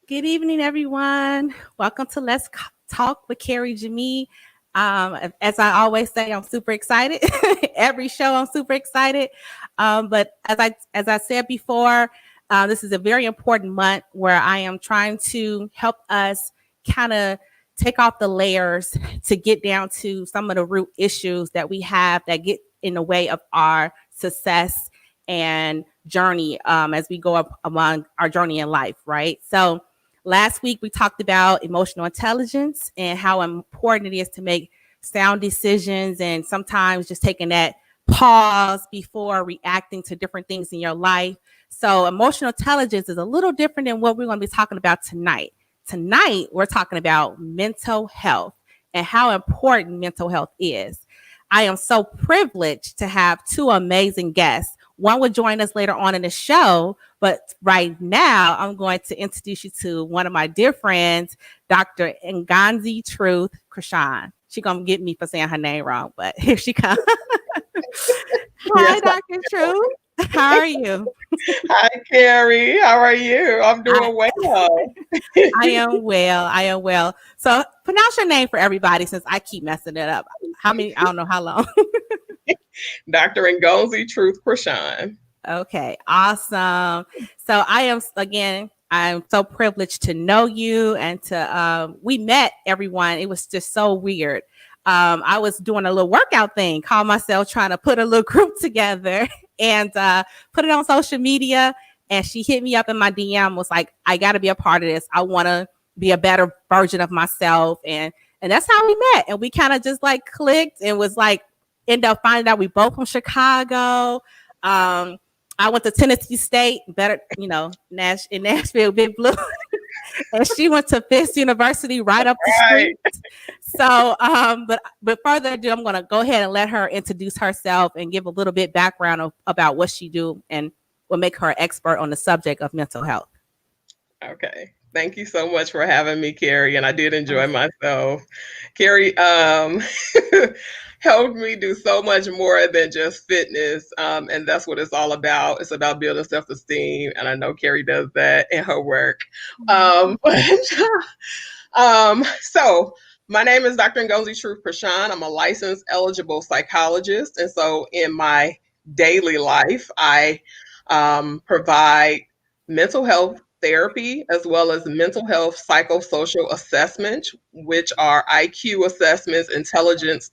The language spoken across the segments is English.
Good evening, everyone. Welcome to Talk with Carrie Jemii. As I always say, I'm super excited. Every show, I'm super excited. But as I said before, this is a very important month where I am trying to help us kind of take off the layers to get down to some of the root issues that we have that get in the way of our success and journey as we go up among our journey in life, right? So last week we talked about emotional intelligence and how important it is to make sound decisions and sometimes just taking that pause before reacting to different things in your life. So emotional intelligence is a little different than what we're going to be talking about tonight. Tonight, we're talking about mental health and how important mental health is. I am so privileged to have two amazing guests. One will join us later on in the show, but right now I'm going to introduce you to one of my dear friends, Dr. Ngonzi Truth Crushshon. She's going to get me for saying her name wrong, but here she comes. Hi, Dr. Truth. How are you? Hi, Carrie. How are you? I'm doing well. I am well. So pronounce your name for everybody since I keep messing it up. I don't know how long. Dr. Ngonzi Truth Crushshon. Okay, awesome. So I'm so privileged to know you and to, we met everyone. It was just so weird. I was doing a little workout thing, called myself trying to put a little group together and put it on social media. And she hit me up in my DM, was like, I got to be a part of this. I want to be a better version of myself. And that's how we met. And we kind of just like clicked and was like, end up finding out we both from Chicago. I went to Tennessee State, in Nashville, Big Blue. And she went to Fisk University right up the street. So, but further ado, I'm going to go ahead and let her introduce herself and give a little bit background about what she do and what make her an expert on the subject of mental health. Okay. Thank you so much for having me, Carrie. And I did enjoy myself. Carrie helped me do so much more than just fitness. And that's what it's all about. It's about building self-esteem. And I know Carrie does that in her work. So my name is Dr. Ngonzi Truth Crushshon. I'm a licensed eligible psychologist. And so in my daily life, I provide mental health therapy as well as mental health psychosocial assessments, which are IQ assessments, intelligence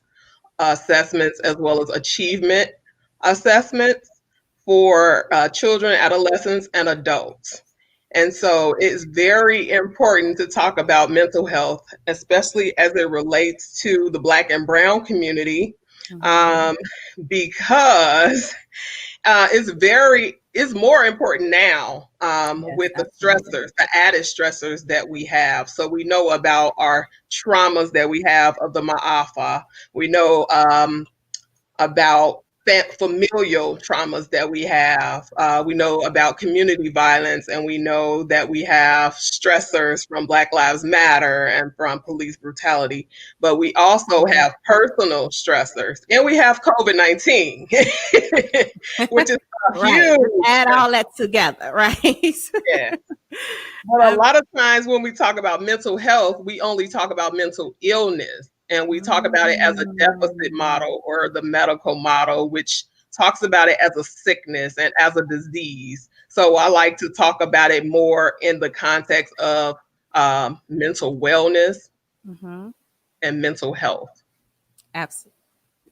assessments, as well as achievement assessments for children, adolescents, and adults. And so it's very important to talk about mental health, especially as it relates to the Black and Brown community, because it's more important now with the stressors, the added stressors that we have. So we know about our traumas that we have of the Ma'afa. We know about familial traumas that we have. We know about community violence, and we know that we have stressors from Black Lives Matter and from police brutality. But we also have personal stressors, and we have COVID-19, which is huge. Add all that together, right? Yeah. But a lot of times when we talk about mental health, we only talk about mental illness. And we talk about it as a deficit model or the medical model, which talks about it as a sickness and as a disease. So I like to talk about it more in the context of mental wellness and mental health.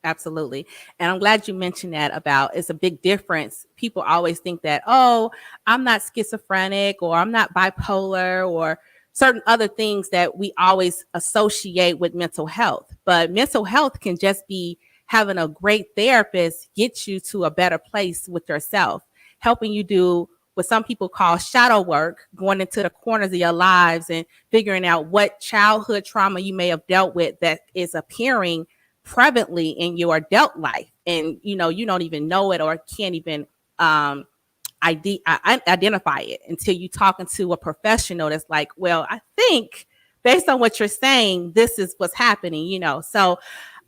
Absolutely. And I'm glad you mentioned that about it's a big difference. People always think that, oh, I'm not schizophrenic or I'm not bipolar or certain other things that we always associate with mental health. But mental health can just be having a great therapist get you to a better place with yourself, helping you do what some people call shadow work, going into the corners of your lives and figuring out what childhood trauma you may have dealt with that is appearing prevalently in your adult life. And, you don't even know it or can't even identify it until you talking to a professional that's like, well, I think based on what you're saying, this is what's happening, So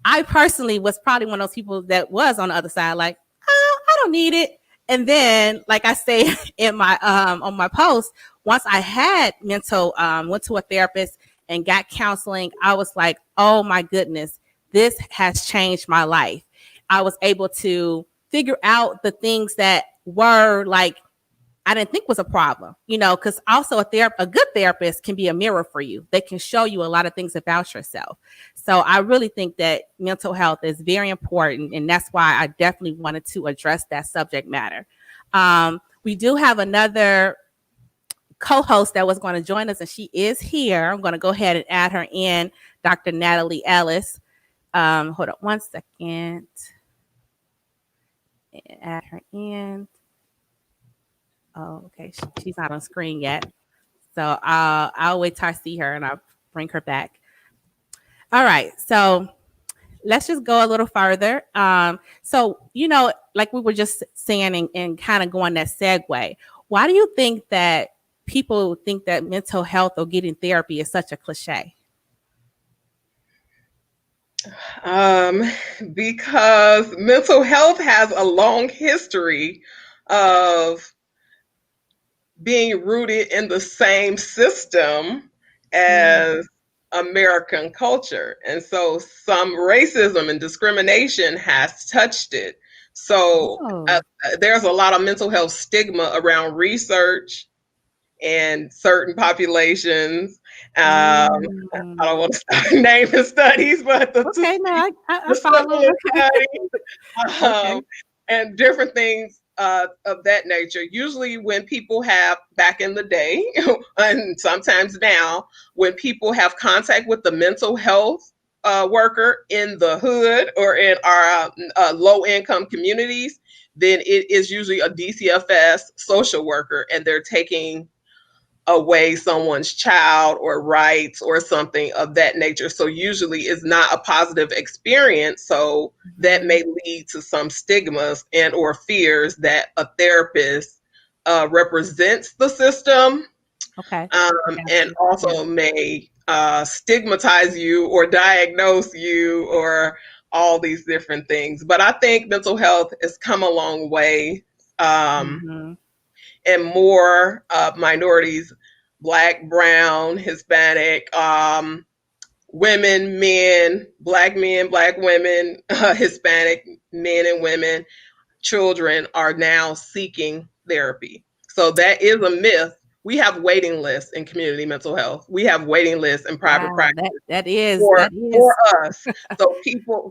I personally was probably one of those people that was on the other side, like, oh, I don't need it. And then, like I say in my on my post, once I had went to a therapist and got counseling, I was like, oh my goodness, this has changed my life. I was able to figure out the things that were like, I didn't think was a problem, because also a good therapist can be a mirror for you. They can show you a lot of things about yourself. So I really think that mental health is very important. And that's why I definitely wanted to address that subject matter. We do have another co-host that was going to join us, and she is here. I'm going to go ahead and add her in, Dr. Nathalie Ellis. Hold on one second. Add her in. Oh, okay. She's not on screen yet. So I'll wait till I see her and I'll bring her back. All right. So let's just go a little further. So, like we were just saying and kind of going that segue, why do you think that people think that mental health or getting therapy is such a cliche? Because mental health has a long history of being rooted in the same system as American culture. And so some racism and discrimination has touched it. So there's a lot of mental health stigma around research and certain populations. I don't want to start naming studies, but I follow. Studies, and different things of that nature. Usually when people have, back in the day, and sometimes now, when people have contact with the mental health worker in the hood or in our low-income communities, then it is usually a DCFS social worker, and they're taking away someone's child or rights or something of that nature. So usually it's not a positive experience. So that may lead to some stigmas and or fears that a therapist represents the system. Okay. And also may stigmatize you or diagnose you or all these different things. But I think mental health has come a long way. And more minorities, Black, brown, Hispanic, women, men, Black women, Hispanic men and women, children are now seeking therapy. So that is a myth. We have waiting lists in community mental health. We have waiting lists in private practice. That is for us.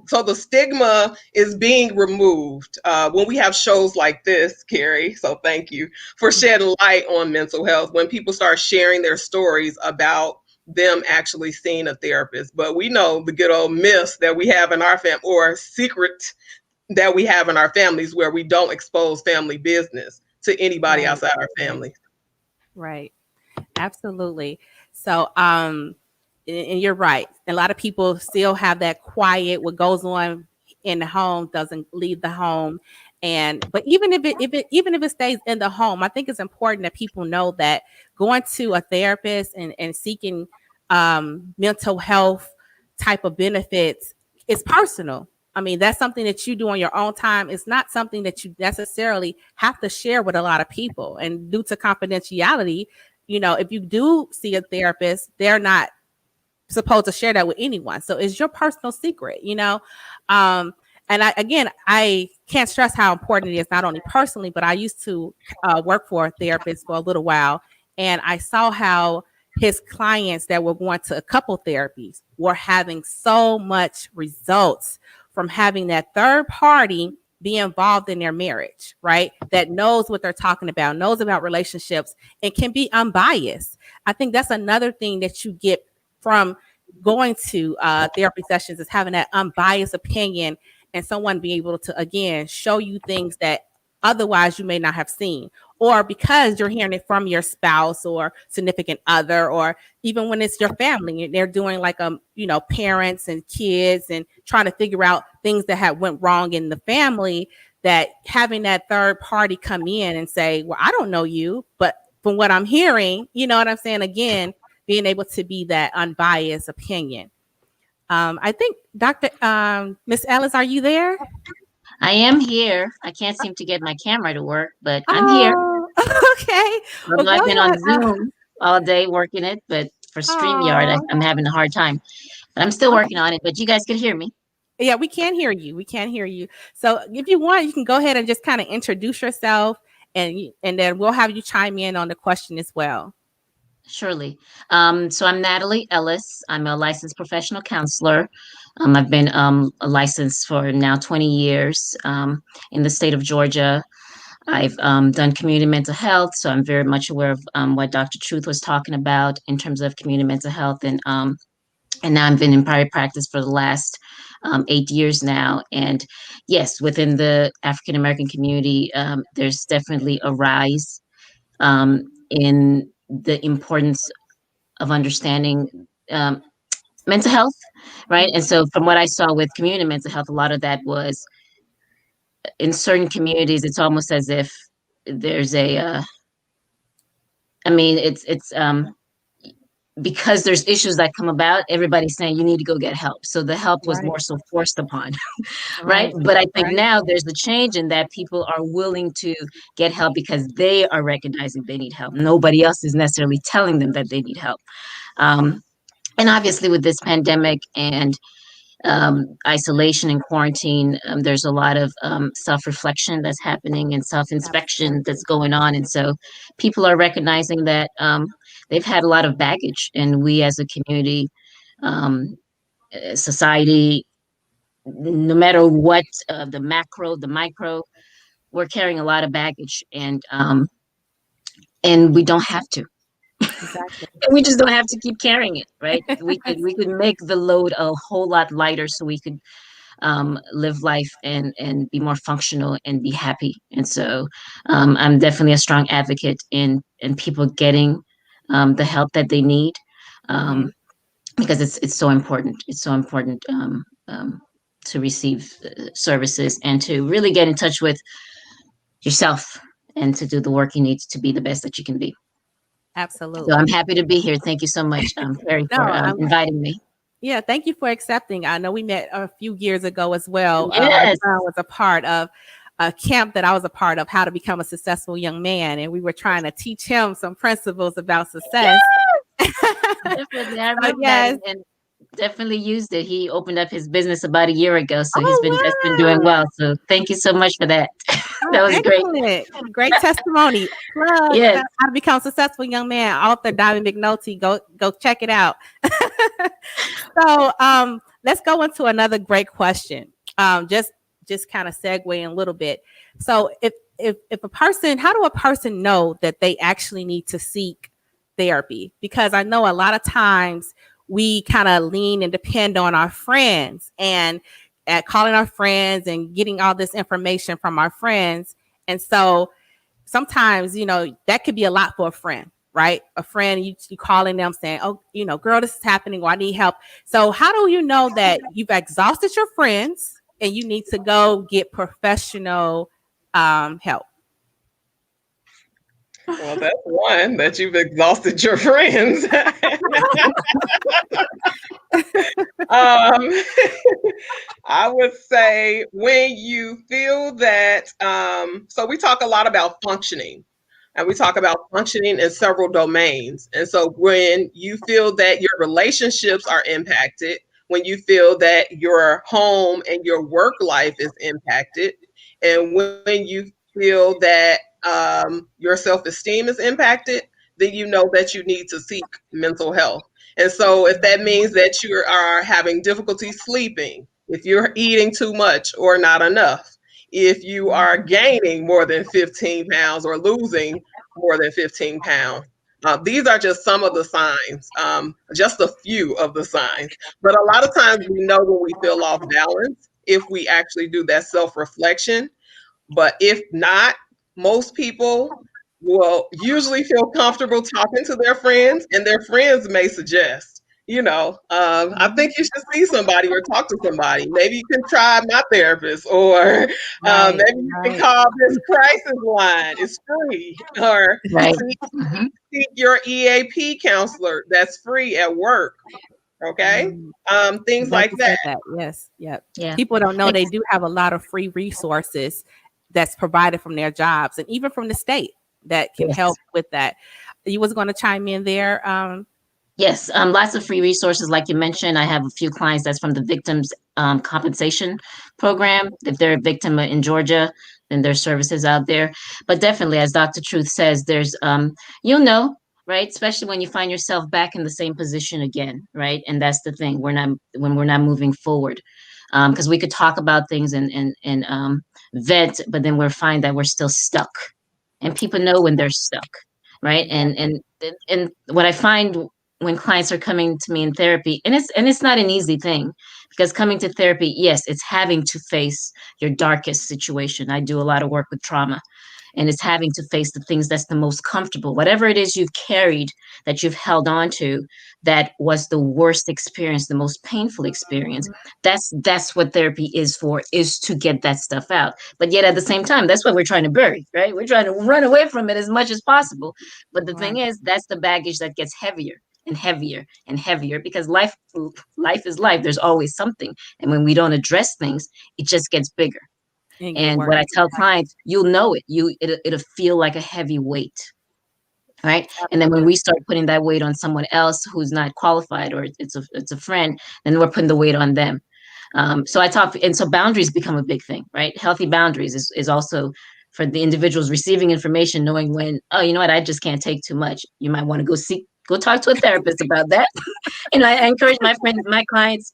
So the stigma is being removed when we have shows like this, Carrie. So thank you for shedding light on mental health. When people start sharing their stories about them actually seeing a therapist. But we know the good old myths that we have in our family, or secret that we have in our families, where we don't expose family business to anybody outside our family. Right. Absolutely. So, and you're right. A lot of people still have that quiet, what goes on in the home doesn't leave the home. But even if it stays in the home, I think it's important that people know that going to a therapist and seeking mental health type of benefits is personal. I mean, that's something that you do on your own time. It's not something that you necessarily have to share with a lot of people. And due to confidentiality, if you do see a therapist, they're not supposed to share that with anyone. So it's your personal secret, And I can't stress how important it is, not only personally, but I used to work for a therapist for a little while. And I saw how his clients that were going to a couple therapies were having so much results from having that third party be involved in their marriage, right? That knows what they're talking about, knows about relationships, and can be unbiased. I think that's another thing that you get from going to therapy sessions, is having that unbiased opinion and someone being able to, again, show you things that otherwise you may not have seen, or because you're hearing it from your spouse or significant other, or even when it's your family and they're doing like, parents and kids and trying to figure out things that have went wrong in the family, that having that third party come in and say, well, I don't know you, but from what I'm hearing, you know what I'm saying? Again, being able to be that unbiased opinion. I think Miss Ellis, are you there? I am here. I can't seem to get my camera to work, but I'm here. Okay. Well, Although go I've been ahead. on Zoom all day working it, but for StreamYard, Oh, I'm having a hard time. But I'm still working on it. But you guys can hear me. yeah, we can hear you. We can hear you. So if you want, you can go ahead and just kind of introduce yourself, and then we'll have you chime in on the question as well. Surely. So I'm Nathalie Ellis. I'm a licensed professional counselor. I've been licensed for now 20 years in the state of Georgia. I've done community mental health, so I'm very much aware of what Dr. Truth was talking about in terms of community mental health, and now I've been in private practice for the last 8 years now. And yes, within the African American community, there's definitely a rise in the importance of understanding mental health, right? And so, from what I saw with community mental health, a lot of that was in certain communities. It's almost as if there's I mean, it's because there's issues that come about, everybody's saying you need to go get help. So the help was Right. more so forced upon, right? Right. But I think Right. now there's a change in that people are willing to get help because they are recognizing they need help. Nobody else is necessarily telling them that they need help. Um, and obviously, with this pandemic and isolation and quarantine, there's a lot of self-reflection that's happening and self-inspection that's Absolutely. going on. And so people are recognizing that they've had a lot of baggage, and we as a community, um, society, no matter what, the macro, the micro, we're carrying a lot of baggage, and we don't have to. Exactly. We just don't have to keep carrying it, right? We could make the load a whole lot lighter, so we could live life and be more functional and be happy. And so I'm definitely a strong advocate in people getting the help that they need, Hmm. um, because it's so important. It's so important to receive services and to really get in touch with yourself and to do the work you need to be the best that you can be. So I'm Absolutely. happy to be here. Thank you so much, Carrie, No, for inviting me. yeah, thank you for accepting. I know we met a few years ago as well. My Yes. son was a part of a camp that I was a part of, how to become a successful young man, and we were trying to teach him some principles about success. Definitely, I So remember that, yes. and definitely used it. He opened up his business about a year ago, so that's been Oh doing wow. well. So thank you so much for that. Oh, That was great. excellent. Great testimony. Plug Yes. how to become a successful young man, author Diamond McNulty. Go check it out. So let's go into another great question. Just kind of segue a little bit. So if a person, how do a person know that they actually need to seek therapy? Because I know a lot of times we kind of lean and depend on our friends and at calling our friends and getting all this information from our friends. And so sometimes, that could be a lot for a friend, right? A friend, you calling them saying, oh, girl, this is happening, or I need help. So how do you know that you've exhausted your friends and you need to go get professional help? Well, that's one, that you've exhausted your friends. um, I would say when you feel that, so we talk a lot about functioning, and we talk about functioning in several domains. And so when you feel that your relationships are impacted, when you feel that your home and your work life is impacted, and when you feel that your self-esteem is impacted, then you know that you need to seek mental health. And so if that means that you are having difficulty sleeping, if you're eating too much or not enough, if you are gaining more than 15 pounds or losing more than 15 pounds, these are just some of the signs, just a few of the signs. But a lot of times we know when we feel off balance if we actually do that self-reflection. But if not, most people will usually feel comfortable talking to their friends, and their friends may suggest, I think you should see somebody or talk to somebody. Maybe you can try my therapist, or Right, maybe you can right. call this crisis line. It's free. Or Right. seek your EAP counselor. That's free at work. Okay. Mm, Things glad like you that. said that. Yes, yep. Yeah. People don't know And they do have a lot of free resources that's provided from their jobs and even from the state. that can Yes. help with that. You was going to chime in there. Yes, lots of free resources. Like you mentioned, I have a few clients that's from the victims compensation program. If they're a victim in Georgia, then there's services out there. But definitely, as Dr. Truth says, there's you'll know, right? Especially when you find yourself back in the same position again, right? And that's the thing. We're not moving forward. Because we could talk about things and vent, but then we'll find that we're still stuck. And people know when they're stuck, right? And what I find when clients are coming to me in therapy, and it's not an easy thing, because coming to therapy, yes, it's having to face your darkest situation. I do a lot of work with trauma, and it's having to face the things that's the most comfortable, whatever it is you've carried, that you've held on to, that was the worst experience, the most painful experience. That's what therapy is for, is to get that stuff out. But yet at the same time, that's what we're trying to bury, right? We're trying to run away from it as much as possible. But the thing Right. is, that's the baggage that gets heavier and heavier and heavier, because life is life. There's always something, and when we don't address things, it just gets bigger. And get And worse. what I tell clients, you'll know it. It'll feel like a heavy weight, right? And then when we start putting that weight on someone else who's not qualified, or it's a friend, then we're putting the weight on them. So I talk, and so boundaries become a big thing, right? Healthy boundaries is also for the individuals receiving information, knowing when, oh, you know what, I just can't take too much. You might want to go talk to a therapist about that. And I encourage my friends, my clients,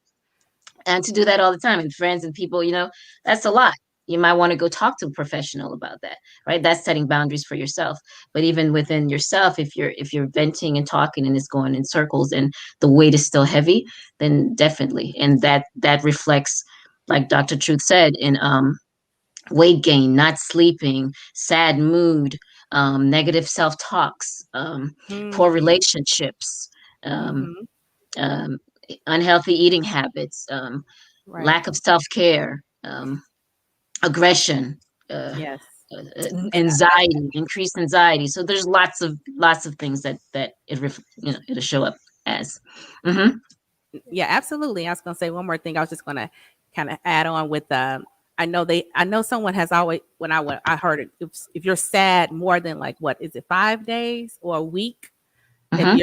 and to do that all the time, and friends and people, that's a lot. You might want to go talk to a professional about that, right? That's setting boundaries for yourself. But even within yourself, if you're venting and talking and it's going in circles and the weight is still heavy, then definitely. And that reflects, like Dr. Truth said, in weight gain, not sleeping, sad mood, negative self-talks, poor relationships, um, Mhm. um, unhealthy eating habits, Right. lack of self-care, aggression, Yes. And anxiety, increased anxiety. So there's lots of things that it'll show up as. Mm-hmm. yeah, absolutely. I was going to say one more thing. I was just going to kind of add on with I know someone has always, I heard it, if you're sad more than like, what is it, 5 days or a week, Mm-hmm.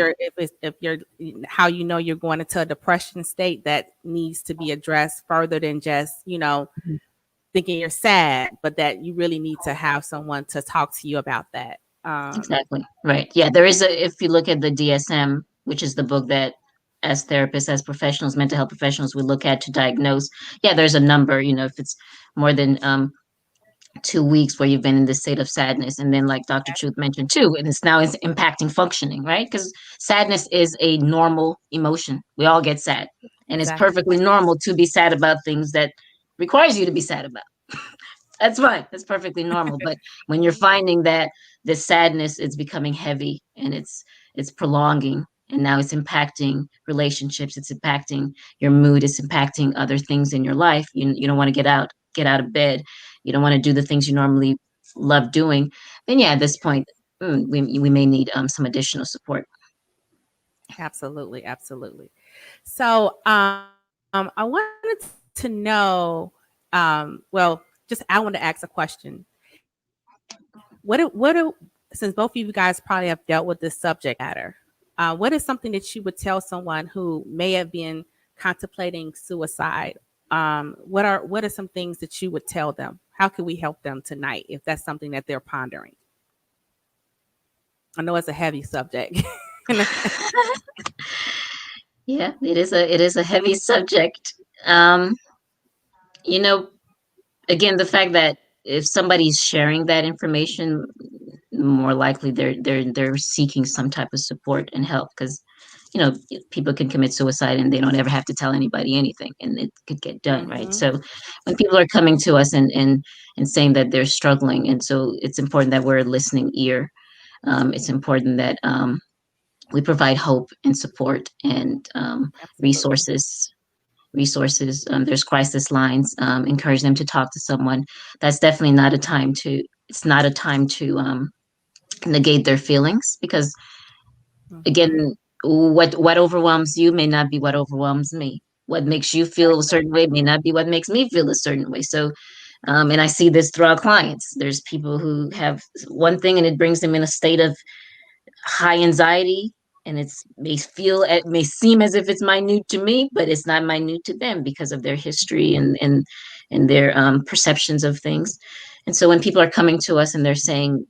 if you're how you're going into a depression state, that needs to be addressed further than just thinking you're sad, but that you really need to have someone to talk to you about that. Exactly. Right. Yeah. There is if you look at the DSM, which is the book that as therapists, as professionals, mental health professionals, we look at to diagnose. Yeah, there's a number, if it's more than 2 weeks where you've been in this state of sadness. And then, like Dr. Truth mentioned too, and it's impacting functioning, right? Because sadness is a normal emotion. We all get sad. And it's Exactly. perfectly normal to be sad about things that requires you to be sad about. That's fine. That's perfectly normal. But when you're finding that this sadness is becoming heavy and it's prolonging, and now it's impacting relationships, it's impacting your mood, it's impacting other things in your life. You don't want to get out of bed. You don't want to do the things you normally love doing. Then yeah, at this point, we may need some additional support. Absolutely, absolutely. So, I wanted to know, well, just I want to ask a question. Since both of you guys probably have dealt with this subject matter, what is something that you would tell someone who may have been contemplating suicide? What are some things that you would tell them? How can we help them tonight if that's something that they're pondering? I know it's a heavy subject. Yeah, it is a heavy subject. Um, you know, again, the fact that if somebody's sharing that information, more likely they're seeking some type of support and help, because people can commit suicide and they don't ever have to tell anybody anything, and it could get done, right? Mhm. So when people are coming to us and saying that they're struggling, and so it's important that we're a listening ear. It's important that we provide hope and support and Absolutely. resources. There's crisis lines. Encourage them to talk to someone. That's definitely not a time to. It's not a time to negate their feelings, because Mhm. again, what overwhelms you may not be what overwhelms me. What makes you feel a certain way may not be what makes me feel a certain way. So And I see this through our clients. There's people who have one thing and it brings them in a state of high anxiety, and it may seem as if it's minute to me, but it's not minute to them because of their history and their perceptions of things. And so when people are coming to us and they're saying,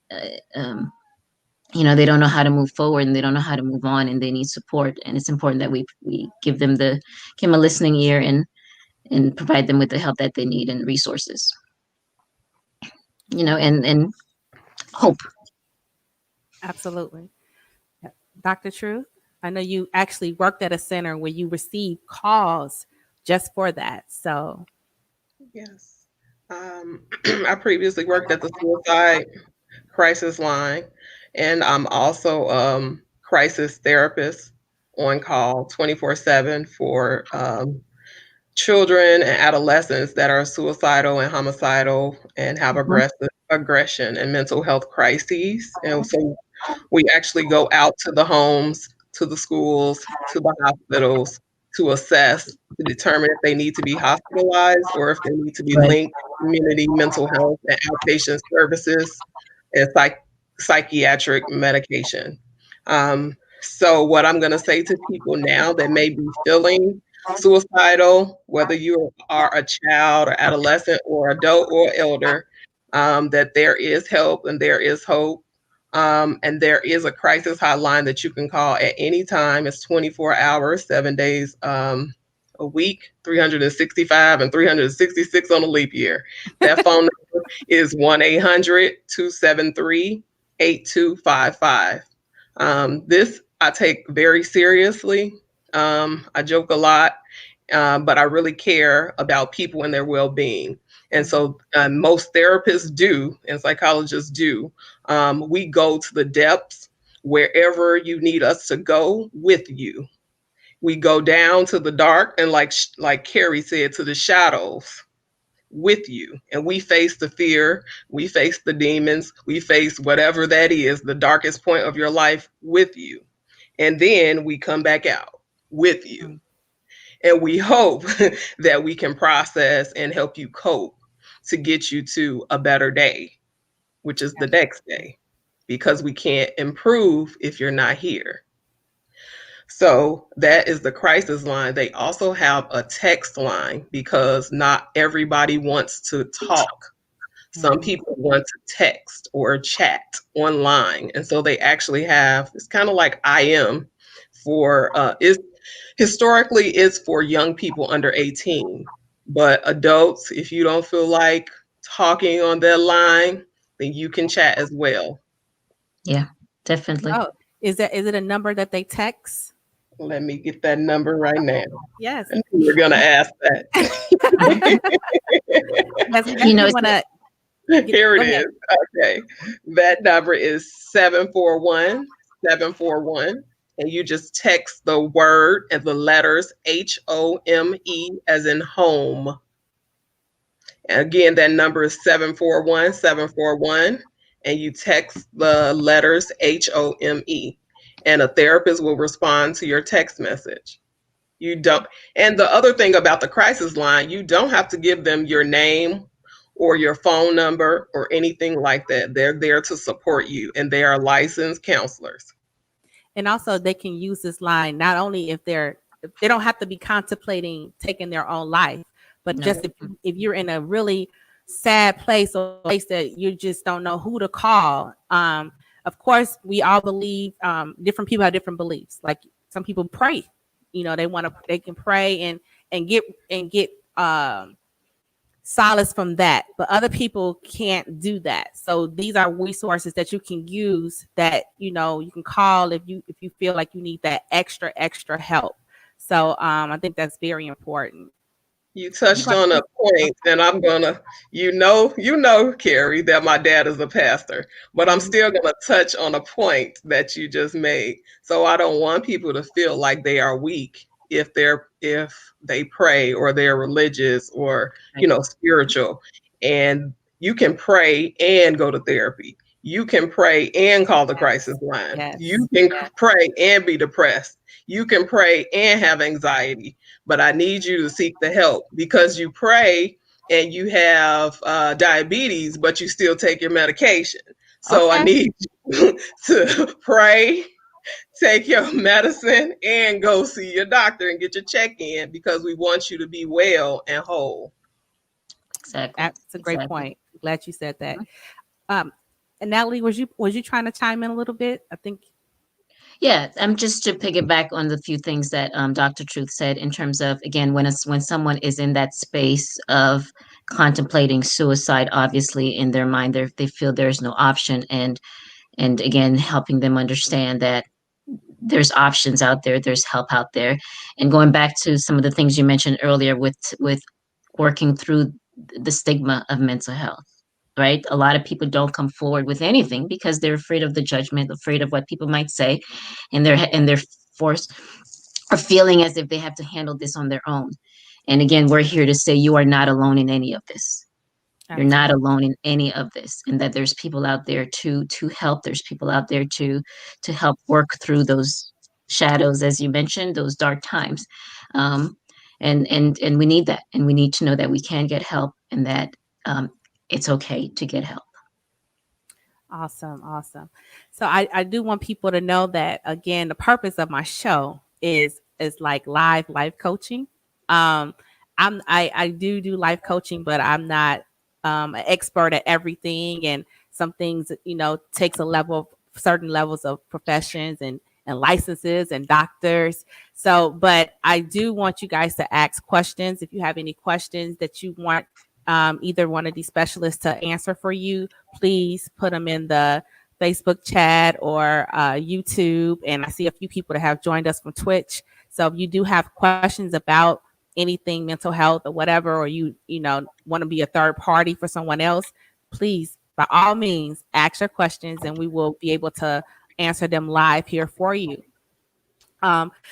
they don't know how to move forward and they don't know how to move on and they need support, and it's important that we give them a listening ear and provide them with the help that they need and resources, and hope. Absolutely. Dr. Truth, I know you actually worked at a center where you received calls just for that. So, yes. I previously worked at the suicide crisis line, and I'm also crisis therapist on call 24/7 for children and adolescents that are suicidal and homicidal and have aggression and mental health crises. And so we actually go out to the homes, to the schools, to the hospitals to assess, to determine if they need to be hospitalized or if they need to be linked to community mental health and outpatient services and psychiatric medication. So what I'm going to say to people now that may be feeling suicidal, whether you are a child or adolescent or adult or elder, that there is help and there is hope. And there is a crisis hotline that you can call at any time. It's 24 hours, 7 days a week, 365 and 366 on a leap year. That phone number is 1-800-273-8255. This I take very seriously. I joke a lot, but I really care about people and their well-being. And so most therapists do, and psychologists do. We go to the depths wherever you need us to go with you. We go down to the dark and like Carrie said, to the shadows with you. And we face the fear, we face the demons, we face whatever that is, the darkest point of your life with you. And then we come back out with you. And we hope that we can process and help you cope to get you to a better day, which is the next day, because we can't improve if you're not here. So that is the crisis line. They also have a text line because not everybody wants to talk. Some people want to text or chat online. And so they actually have, it's kind of like IM for, historically it's for young people under 18. But adults, if you don't feel like talking on their line, then you can chat as well. Yeah, definitely. Oh, is it a number that they text? Let me get that number right now. Yes. I knew you were going to ask that. Here it is. Okay. That number is 741-741. And you just text the word and the letters HOME as in home. And again, that number is 741-741. And you text the letters HOME. And a therapist will respond to your text message. You don't. And the other thing about the crisis line, you don't have to give them your name or your phone number or anything like that. They're there to support you, and they are licensed counselors. And also they can use this line not only if they don't have to be contemplating taking their own life, but just if you're in a really sad place or place that you just don't know who to call. Of course, we all believe, different people have different beliefs. Like some people pray, they can pray and get solace from that, but other people can't do that. So these are resources that you can use that, you can call if you feel like you need that extra help. So I think that's very important. You touched on a point, and I'm gonna, Carrie, that my dad is a pastor, but I'm still gonna touch on a point that you just made. So I don't want people to feel like they are weak if they pray or they're religious or spiritual. And you can pray and go to therapy. You can pray and call the crisis line. Yes. You can pray and be depressed. You can pray and have anxiety. But I need you to seek the help, because you pray and you have diabetes, but you still take your medication. So I Okay. need you to pray, take your medicine, and go see your doctor and get your check in, because we want you to be well and whole. Exactly. That's a great Exactly. point. Glad you said that. Mhm. Um, and Natalie, was you trying to chime in a little bit? I think. Yeah, I'm just to piggyback on the few things that Dr. Truth said in terms of, again, when someone is in that space of contemplating suicide, obviously in their mind they feel there's no option, and again helping them understand that there's options out there, there's help out there, and going back to some of the things you mentioned earlier with working through the stigma of mental health, right? A lot of people don't come forward with anything because they're afraid of the judgment, afraid of what people might say, and they're forced or feeling as if they have to handle this on their own. And again, we're here to say you are not alone in any of this. You're not Absolutely. alone in any of this, and that there's people out there to help. There's people out there to help work through those shadows, as you mentioned, those dark times. Um, and we need that, and we need to know that we can get help, and that it's okay to get help. Awesome, awesome. So I do want people to know that again, the purpose of my show is like live life coaching. Um, I do life coaching, but I'm not an expert at everything, and some things takes a level of certain levels of professions and licenses and doctors. So, but I do want you guys to ask questions if you have any questions that you want either one of these specialists to answer for you. Please put them in the Facebook chat or YouTube. And I see a few people that have joined us from Twitch. So if you do have questions about anything mental health or whatever, or you want to be a third party for someone else, please, by all means, ask your questions and we will be able to answer them live here for you.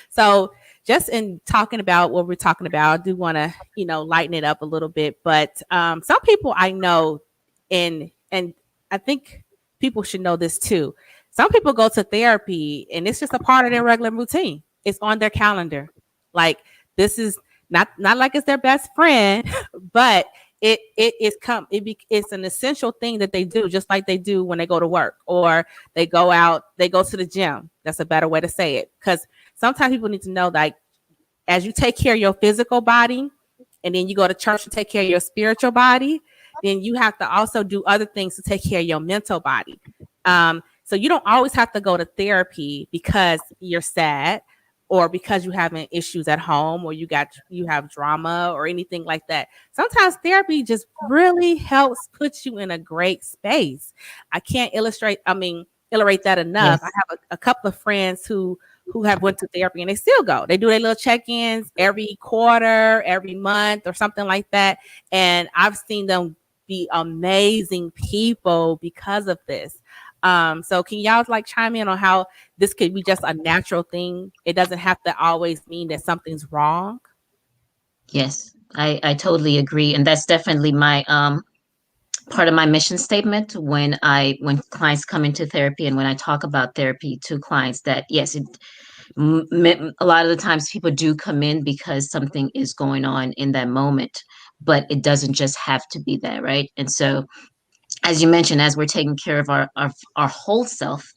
So just in talking about what we're talking about, I do want to, lighten it up a little bit. But some people I know, and I think people should know this too. Some people go to therapy and it's just a part of their regular routine. It's on their calendar. Like this is not like it's their best friend, but it's an essential thing that they do, just like they do when they go to work or they go to the gym. That's a better way to say it, because sometimes people need to know, like, as you take care of your physical body and then you go to church to take care of your spiritual body, then you have to also do other things to take care of your mental body. So you don't always have to go to therapy because you're sad or because you're having issues at home or you have drama or anything like that. Sometimes therapy just really helps put you in a great space. I can't illustrate that enough. I Yes. have a couple of friends who have went to therapy and they still go. They do their little check-ins every quarter, every month or something like that. And I've seen them be amazing people because of this. So can y'all like chime in on how this could be just a natural thing? It doesn't have to always mean that something's wrong. Yes, I totally agree, and that's definitely my part of my mission statement when clients come into therapy and when I talk about therapy to clients, that yes, a lot of the times people do come in because something is going on in that moment, but it doesn't just have to be that, right? And so, as you mentioned, as we're taking care of our whole self,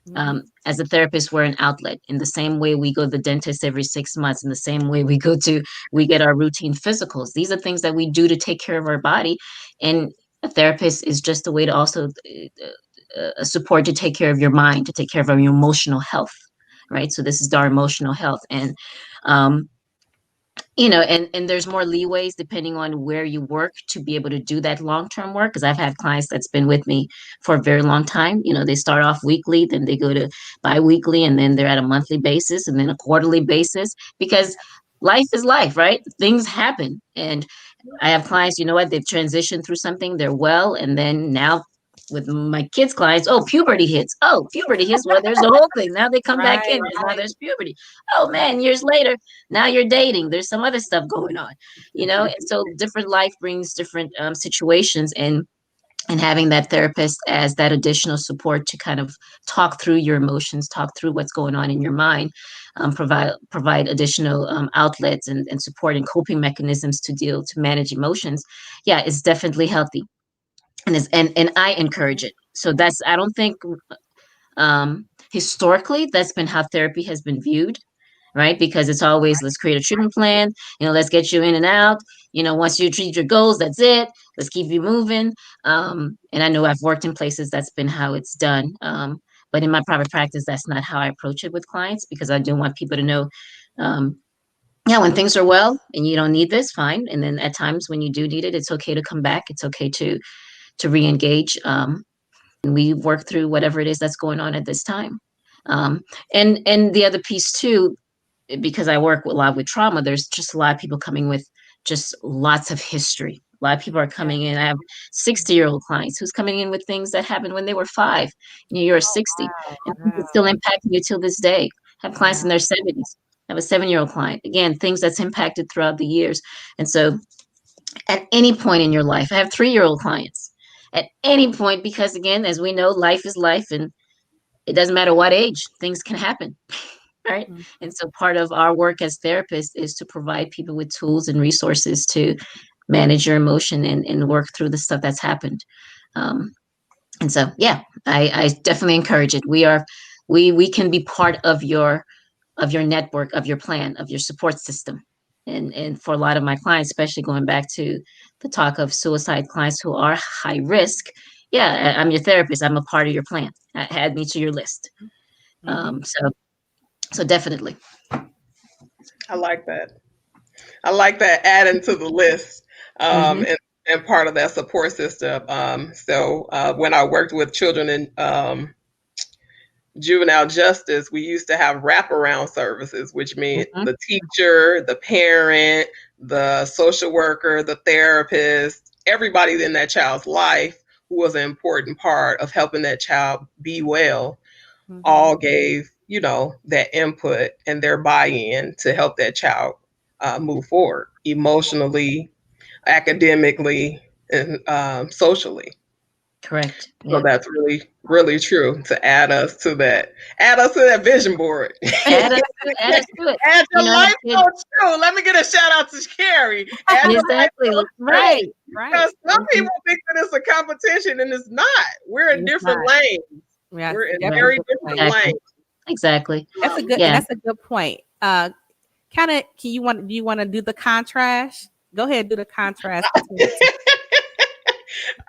Mm-hmm. as a therapist, we're an outlet. In the same way we go to the dentist every 6 months, in the same way we get our routine physicals. These are things that we do to take care of our body, and a therapist is just a way to also support to take care of your mind, to take care of your emotional health, right? So this is our emotional health, and um, and there's more leeways depending on where you work to be able to do that long-term work, because I've had clients that's been with me for a very long time. They start off weekly, then they go to bi-weekly, and then they're at a monthly basis and then a quarterly basis, because life is life, right? Things happen. And I have clients, they've transitioned through something, they're well, and then now with my kids' clients, oh, puberty hits. Oh, puberty hits. Well, there's the whole thing. Now they come back in. Right. Now there's puberty. Oh man, years later, now you're dating. There's some other stuff going on, and so different life brings different situations, and having that therapist as that additional support to kind of talk through your emotions, talk through what's going on in your mind, provide additional outlets and support and coping mechanisms to manage emotions, yeah, it's definitely healthy, and I encourage it. So I don't think historically that's been how therapy has been viewed, right? Because it's always, let's create a treatment plan, let's get you in and out. Once you achieve your goals, that's it. Let's keep you moving. And I know I've worked in places that's been how it's done. But in my private practice, that's not how I approach it with clients, because I do want people to know, yeah, when things are well and you don't need this, fine. And then at times when you do need it, it's okay to come back. It's okay to re-engage. And we work through whatever it is that's going on at this time. And the other piece too, because I work a lot with trauma, there's just a lot of people coming with just lots of history. A lot of people are coming in. I have 60-year-old clients who's coming in with things that happened when they were 5. You're 60, and it's still impacting you till this day. I have clients in their 70s. I have a 7-year-old client. Again, things that's impacted throughout the years. And so at any point in your life, I have 3-year-old clients. At any point, because again, as we know, life is life, and it doesn't matter what age, things can happen. Right. Mm-hmm. And so part of our work as therapists is to provide people with tools and resources to manage your emotion and work through the stuff that's happened. And so, yeah, I definitely encourage it. We can be part of your network, of your plan, of your support system. And for a lot of my clients, especially going back to the talk of suicide clients who are high risk, yeah, I'm your therapist. I'm a part of your plan. Add me to your list. Mm-hmm. So definitely. I like that. Adding to the list, and part of that support system. So when I worked with children in juvenile justice, we used to have wraparound services, which means the teacher, the parent, the social worker, the therapist, everybody in that child's life who was an important part of helping that child be well, all gave that input and their buy-in to help that child move forward emotionally, academically, and socially. Correct. So that's really, really true. To add us to that vision board. Add us to it. Add your life coach too. Let me get a shout out to Carrie. Exactly. Right. Because some people think that it's a competition, and it's not. We're in different lanes. Yeah, we're in very different lanes. Exactly. That's a good. Yeah. That's a good point. Do you want to do the contrast? Go ahead, do the contrast.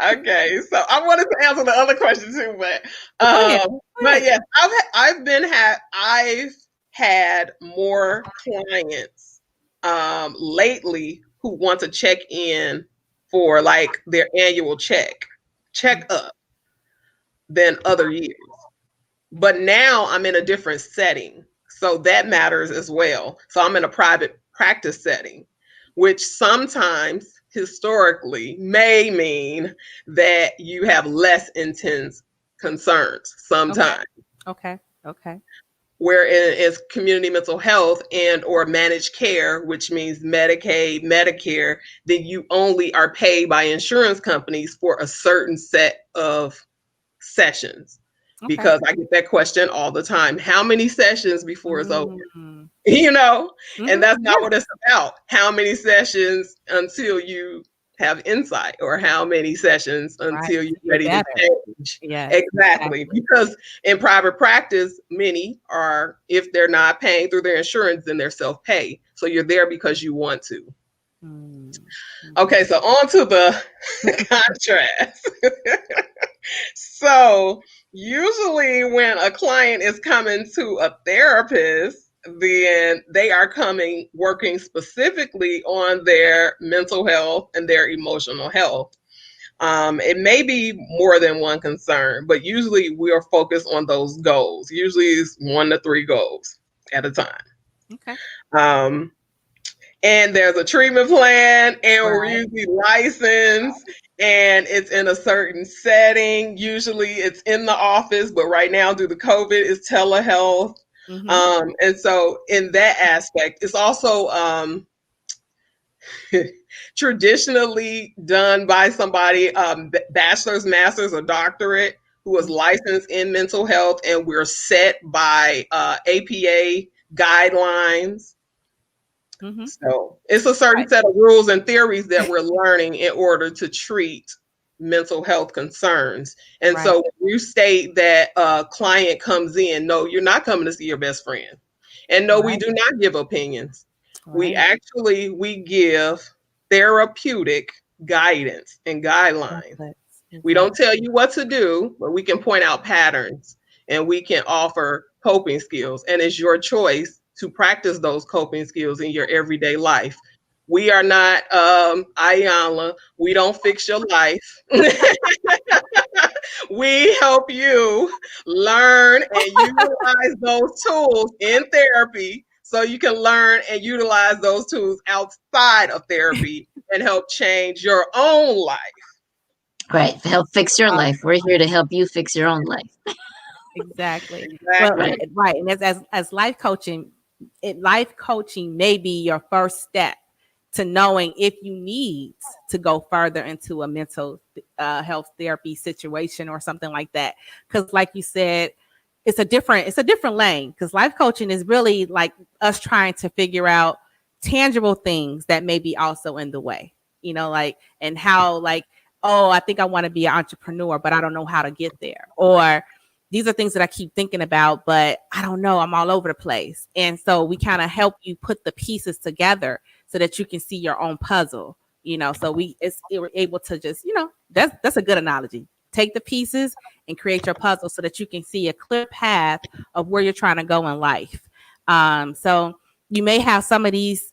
Okay, so I wanted to answer the other question too, but yes, I've had more clients lately who want to check in for like their annual check up than other years. But now I'm in a different setting, so that matters as well. So I'm in a private practice setting, which sometimes historically may mean that you have less intense concerns sometimes. Okay. Where it's community mental health and or managed care, which means Medicaid, Medicare, then you only are paid by insurance companies for a certain set of sessions. Okay. Because I get that question all the time. How many sessions before it's over? And that's not what it's about. How many sessions until you have insight, or how many sessions until you're ready to change? Yeah, exactly. Because in private practice, many are, if they're not paying through their insurance, then they're self-pay. So you're there because you want to. Okay, so on to the contrast. So usually when a client is coming to a therapist, then they are working specifically on their mental health and their emotional health. It may be more than one concern, but usually we are focused on those goals. Usually it's 1 to 3 goals at a time. Okay. And there's a treatment plan, and we're usually licensed, and it's in a certain setting. Usually it's in the office, but right now due to COVID, it's telehealth. And so in that aspect, it's also traditionally done by somebody, bachelor's, master's, or doctorate, who is licensed in mental health, and we're set by APA guidelines. Mm-hmm. So it's a certain set of rules and theories that we're learning in order to treat mental health concerns. And so when you state that a client comes in, no, you're not coming to see your best friend. And no, we do not give opinions. We give therapeutic guidance and guidelines. We don't tell you what to do, but we can point out patterns and we can offer coping skills. And it's your choice to practice those coping skills in your everyday life. We are not Ayanla. We don't fix your life. We help you learn and utilize those tools in therapy so you can learn and utilize those tools outside of therapy and help change your own life. Right. Help fix your life. We're here to help you fix your own life. Exactly. Well, right. And as life coaching may be your first step to knowing if you need to go further into a mental health therapy situation or something like that. Because like you said, it's a different lane, because life coaching is really like us trying to figure out tangible things that may be also in the way, like, and how, like, oh, I think I want to be an entrepreneur, but I don't know how to get there. Or these are things that I keep thinking about, but I don't know, I'm all over the place. And so we kind of help you put the pieces together so that you can see your own puzzle, so we're able to just, that's a good analogy. Take the pieces and create your puzzle so that you can see a clear path of where you're trying to go in life. So you may have some of these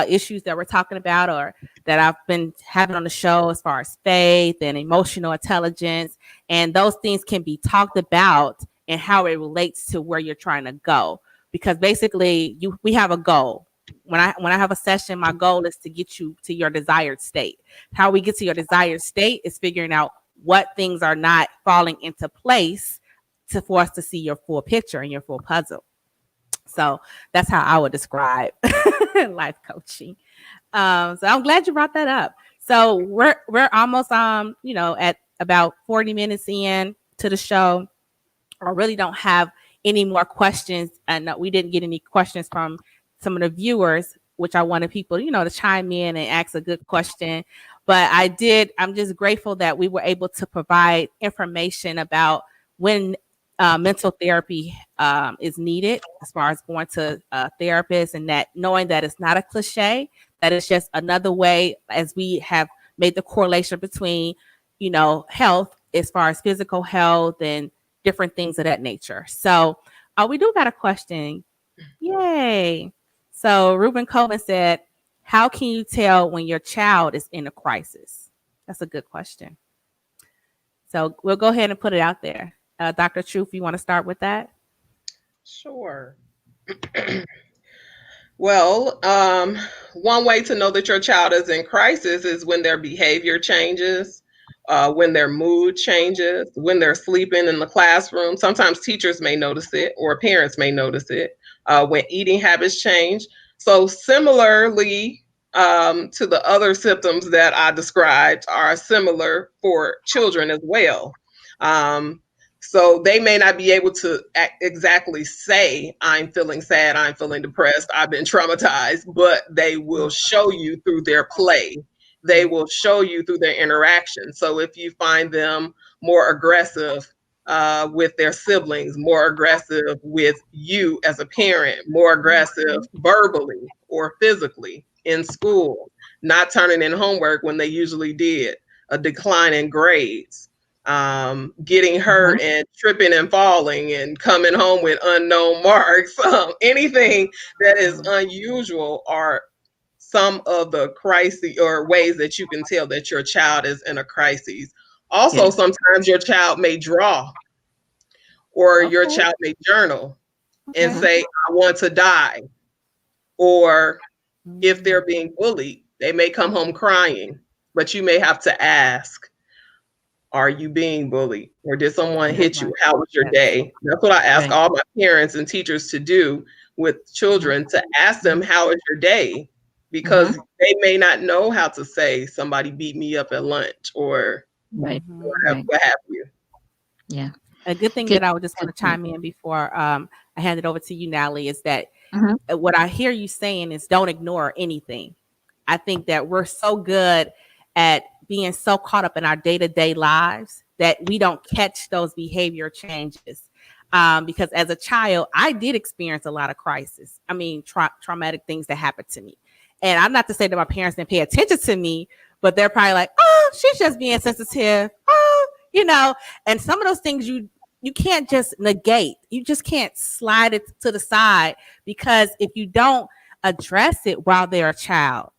issues that we're talking about, or that I've been having on the show, as far as faith and emotional intelligence, and those things can be talked about and how it relates to where you're trying to go. Because basically we have a goal. When I have a session, my goal is to get you to your desired state. How we get to your desired state is figuring out what things are not falling into place for us to see your full picture and your full puzzle. So that's how I would describe life coaching. So I'm glad you brought that up. So we're almost at about 40 minutes in to the show. I really don't have any more questions, and we didn't get any questions from some of the viewers, which I wanted people, to chime in and ask a good question. But I'm just grateful that we were able to provide information about when mental therapy is needed, as far as going to a therapist, and that knowing that it's not a cliche, that it's just another way, as we have made the correlation between, health, as far as physical health and different things of that nature. So we do got a question. Yay. So Ruben Coleman said, how can you tell when your child is in a crisis? That's a good question. So we'll go ahead and put it out there. Dr. Truth, you want to start with that? Sure. Well, one way to know that your child is in crisis is when their behavior changes, when their mood changes, when they're sleeping in the classroom. Sometimes teachers may notice it, or parents may notice it, when eating habits change. So similarly to the other symptoms that I described are similar for children as well. So they may not be able to exactly say, I'm feeling sad, I'm feeling depressed, I've been traumatized, but they will show you through their play. They will show you through their interaction. So if you find them more aggressive with their siblings, more aggressive with you as a parent, more aggressive verbally or physically in school, not turning in homework when they usually did, a decline in grades, getting hurt and tripping and falling and coming home with unknown marks, anything that is unusual are some of the crises or ways that you can tell that your child is in a crisis. Also, sometimes your child may draw, or your child may journal and say, I want to die. Or if they're being bullied, they may come home crying, but you may have to ask, are you being bullied? Or did someone hit you? How was your day? That's what I ask all my parents and teachers to do with children, to ask them, how is your day? Because they may not know how to say, somebody beat me up at lunch, or what have you. Yeah. A good thing that I would just want to chime in before I hand it over to you, Natalie, is that Mhm. what I hear you saying is don't ignore anything. I think that we're so good at being so caught up in our day-to-day lives that we don't catch those behavior changes. Because as a child, I did experience a lot of crisis. I mean, traumatic things that happened to me. And I'm not to say that my parents didn't pay attention to me, but they're probably like, oh, she's just being sensitive. Oh, and some of those things you can't just negate. You just can't slide it to the side, because if you don't address it while they're a child,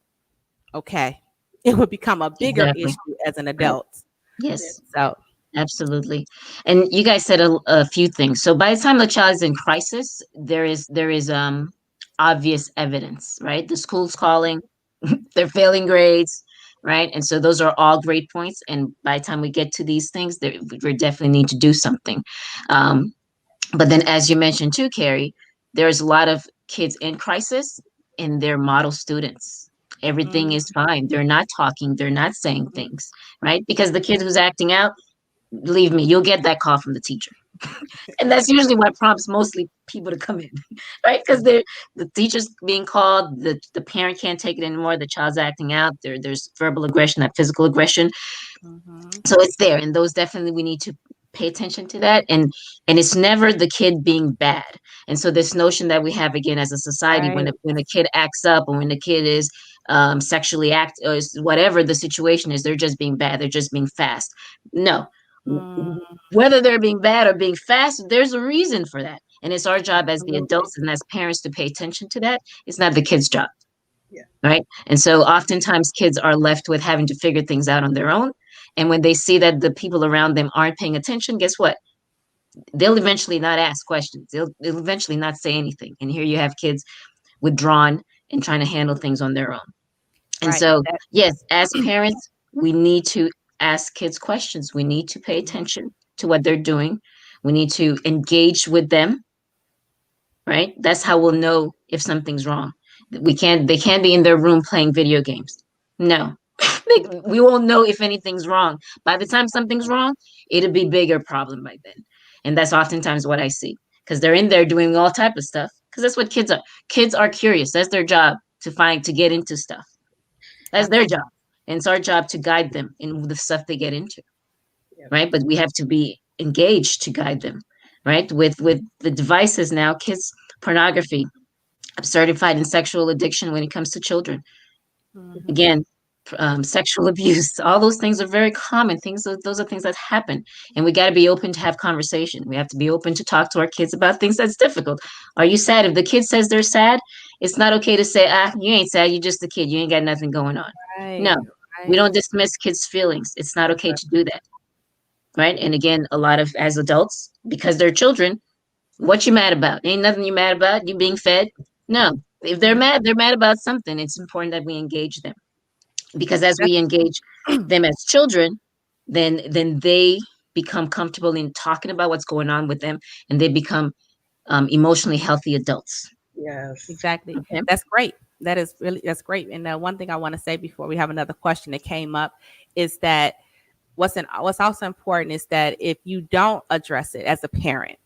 okay, it would become a bigger Exactly. issue as an adult. Yes. So Absolutely. And you guys said a few things. So by the time the child is in crisis, there is obvious evidence, right? The school's calling, they're failing grades, right? And so those are all great points. And by the time we get to these things, we definitely need to do something. Um, but then, as you mentioned too, Carrie, there's a lot of kids in crisis and they're model students. Everything is fine. They're not talking, they're not saying things, right? Because the kid who's acting out, believe me, you'll get that call from the teacher. And that's usually what prompts mostly people to come in, right? Because the teacher's being called, the parent can't take it anymore, the child's acting out, there's verbal aggression, that physical aggression. So it's there. And those definitely we need to pay attention to that. And it's never the kid being bad. And so this notion that we have again as a society, when a kid acts up, or when the kid is sexually act, or whatever the situation is, they're just being bad, they're just being fast. No, whether they're being bad or being fast, there's a reason for that. And it's our job as the adults and as parents to pay attention to that. It's not the kid's job. Yeah. Right. And so oftentimes kids are left with having to figure things out on their own. And when they see that the people around them aren't paying attention, guess what? They'll eventually not ask questions. They'll eventually not say anything. And here you have kids withdrawn and trying to handle things on their own. And so, yes, as parents, we need to ask kids questions. We need to pay attention to what they're doing. We need to engage with them, right? That's how we'll know if something's wrong. They can't be in their room playing video games. No, we won't know if anything's wrong. By the time something's wrong, it'll be a bigger problem by then. And that's oftentimes what I see, because they're in there doing all type of stuff, because that's what kids are. Kids are curious. That's their job, to get into stuff. That's their job. And it's our job to guide them in the stuff they get into. Right. But we have to be engaged to guide them. Right. With the devices now, kids, pornography, I'm certified in sexual addiction when it comes to children. Again, sexual abuse, all those things are very common things. Those are things that happen. And we got to be open to have conversation. We have to be open to talk to our kids about things that's difficult. Are you sad? If the kid says they're sad, it's not okay to say, you ain't sad, you're just a kid, you ain't got nothing going on. No, we don't dismiss kids' feelings. It's not okay to do that. Right. And again, a lot of, as adults, because they're children, what you mad about? Ain't nothing you mad about. You being fed? No. If they're mad about something. It's important that we engage them, because as we engage them as children, then they become comfortable in talking about what's going on with them, and they become emotionally healthy adults. Yes, exactly. Okay. That's great. That's great. And one thing I want to say before we have another question that came up is that what's also important is that if you don't address it as a parent,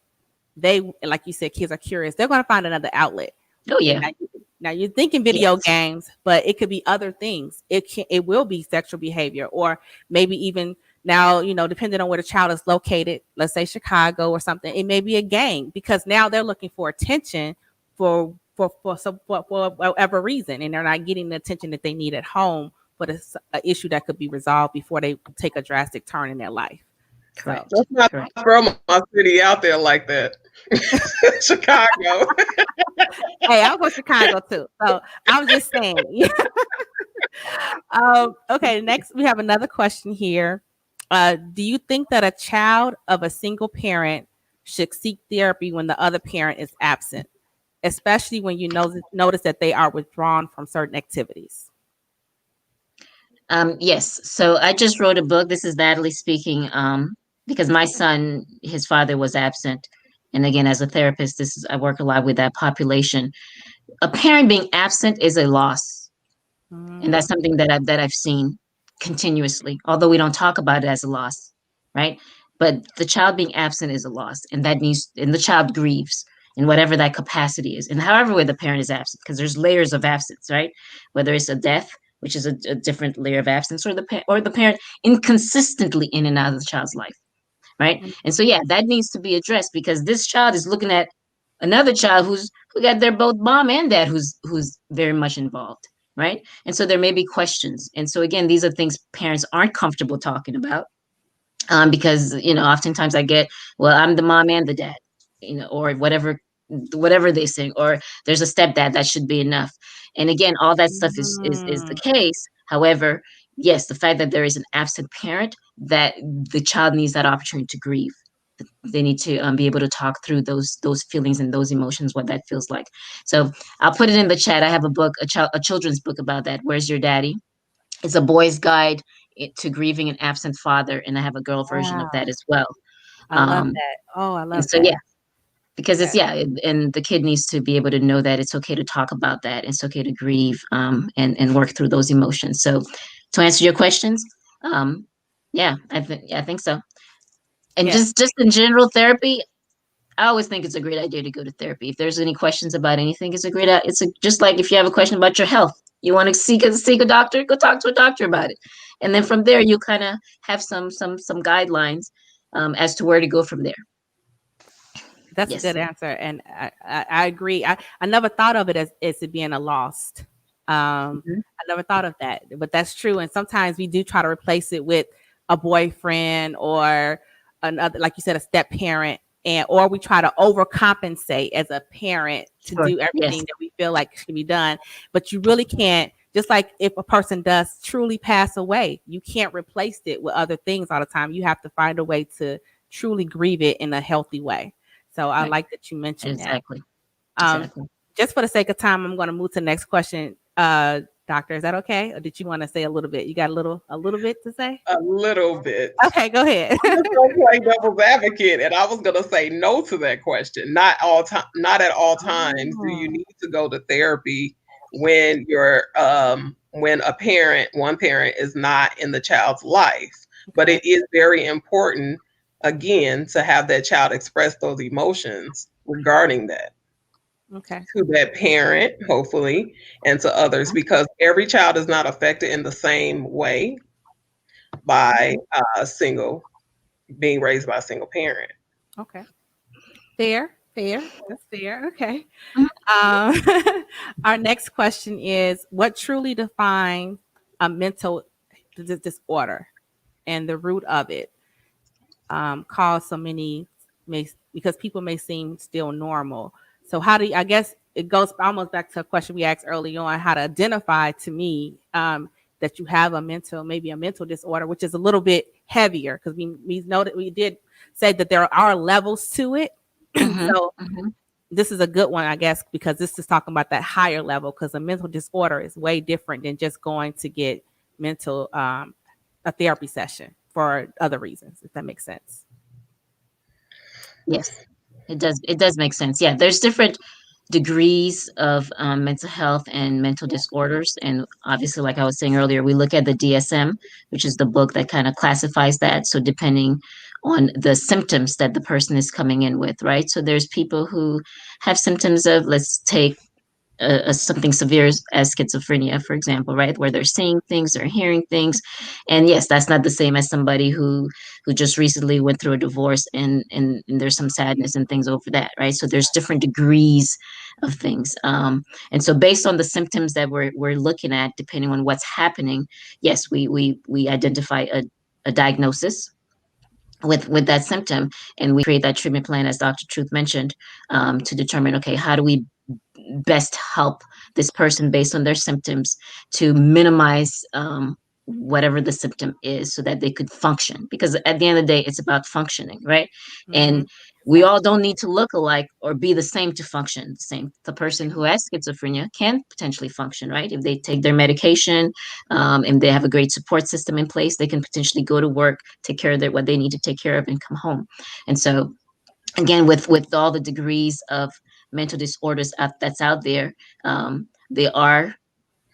they, like you said, kids are curious. They're going to find another outlet. Oh yeah. Now you're thinking video games, but it could be other things. It will be sexual behavior, or maybe even now, depending on where the child is located, let's say Chicago or something, it may be a gang, because now they're looking for attention for whatever reason, and they're not getting the attention that they need at home. But it's an issue that could be resolved before they take a drastic turn in their life. Correct. So, let's not throw my city out there like that. Chicago. Hey, I'm from Chicago too, so I'm just saying. Okay, next we have another question here. Do you think that a child of a single parent should seek therapy when the other parent is absent, especially when you notice that they are withdrawn from certain activities? Yes. So I just wrote a book. This is Nathalie speaking, because my son, his father was absent. And again, as a therapist, I work a lot with that population. A parent being absent is a loss. And that's something that I've seen continuously, although we don't talk about it as a loss, right? But the child being absent is a loss, and the child grieves. in whatever that capacity is, and however way the parent is absent, because there's layers of absence, right? Whether it's a death, which is a different layer of absence, or the parent inconsistently in and out of the child's life, right? And so yeah, that needs to be addressed, because this child is looking at another child who got their both mom and dad who's very much involved, right? And so there may be questions, and so again, these are things parents aren't comfortable talking about, because oftentimes I get, well, I'm the mom and the dad, or whatever they say, or there's a stepdad, that should be enough. And again, all that stuff is the case. However, yes, the fact that there is an absent parent, that the child needs that opportunity to grieve. They need to be able to talk through those feelings and those emotions, what that feels like. So I'll put it in the chat. I have a book, a children's book about that. Where's Your Daddy? It's a boy's guide to grieving an absent father, and I have a girl version of that as well. I love that. Oh, I love so that. yeah, because it's and the kid needs to be able to know that it's okay to talk about that. It's okay to grieve, and work through those emotions. So to answer your questions, yeah, I think so. And just in general, therapy, I always think it's a great idea to go to therapy. If there's any questions about anything, just like if you have a question about your health, you want to seek a doctor, go talk to a doctor about it. And then from there, you kind of have some guidelines as to where to go from there. That's a good answer. And I agree. I never thought of it as it being a lost. I never thought of that, but that's true. And sometimes we do try to replace it with a boyfriend or another, like you said, a step parent, or we try to overcompensate as a parent to do everything that we feel like should be done. But you really can't. Just like if a person does truly pass away, you can't replace it with other things all the time. You have to find a way to truly grieve it in a healthy way. So I like that you mentioned that. Exactly. Just for the sake of time, I'm going to move to the next question. Doctor, is that okay? Or did you want to say a little bit? You got a little bit to say? A little bit. Okay, go ahead. I'm just going to play devil's advocate, and I was going to say no to that question. Not at all times do you need to go to therapy when one parent is not in the child's life. But it is very important, again, to have that child express those emotions regarding that. To that parent, hopefully, and to others, because every child is not affected in the same way by being raised by a single parent. Okay. Fair. That's fair. Okay. Our next question is, what truly defines a mental disorder and the root of it cause so many, because people may seem still normal. So how do you, I guess it goes almost back to a question we asked early on, how to identify, to me, that you have maybe a mental disorder, which is a little bit heavier, because we know that we did say that there are levels to it. This is a good one, I guess, because this is talking about that higher level, because a mental disorder is way different than just going to get a therapy session for other reasons, if that makes sense. Yes. It does make sense. Yeah, there's different degrees of mental health and mental disorders. And obviously, like I was saying earlier, we look at the DSM, which is the book that kind of classifies that. So depending on the symptoms that the person is coming in with, right? So there's people who have symptoms of, let's take something severe as schizophrenia, for example, right? Where they're seeing things, they're hearing things. And yes, that's not the same as somebody who just recently went through a divorce and there's some sadness and things over that, right? So there's different degrees of things. And so based on the symptoms that we're looking at, depending on what's happening, yes, we identify a diagnosis with that symptom, and we create that treatment plan, as Dr. Truth mentioned, to determine, okay, how do we best help this person based on their symptoms to minimize whatever the symptom is, so that they could function, because at the end of the day, it's about functioning, right? And we all don't need to look alike or be the same to function. The person who has schizophrenia can potentially function, right? If they take their medication, and they have a great support system in place, they can potentially go to work, take care of what they need to take care of, and come home. And so again, with all the degrees of mental disorders that's out there, there are,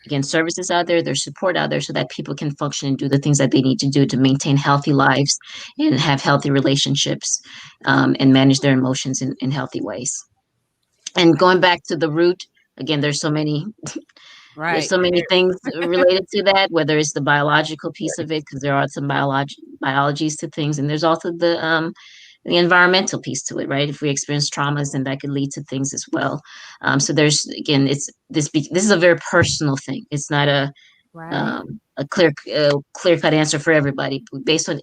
again, services out there, there's support out there, so that people can function and do the things that they need to do to maintain healthy lives and have healthy relationships, and manage their emotions in healthy ways. And going back to the root, again, there's so many there's Right. so many things related to that, whether it's the biological piece of it, because there are some biologies to things, and there's also the environmental piece to it, right? If we experience traumas, then that could lead to things as well. So there's, again, this is a very personal thing. It's not Right. a clear cut answer for everybody. Based on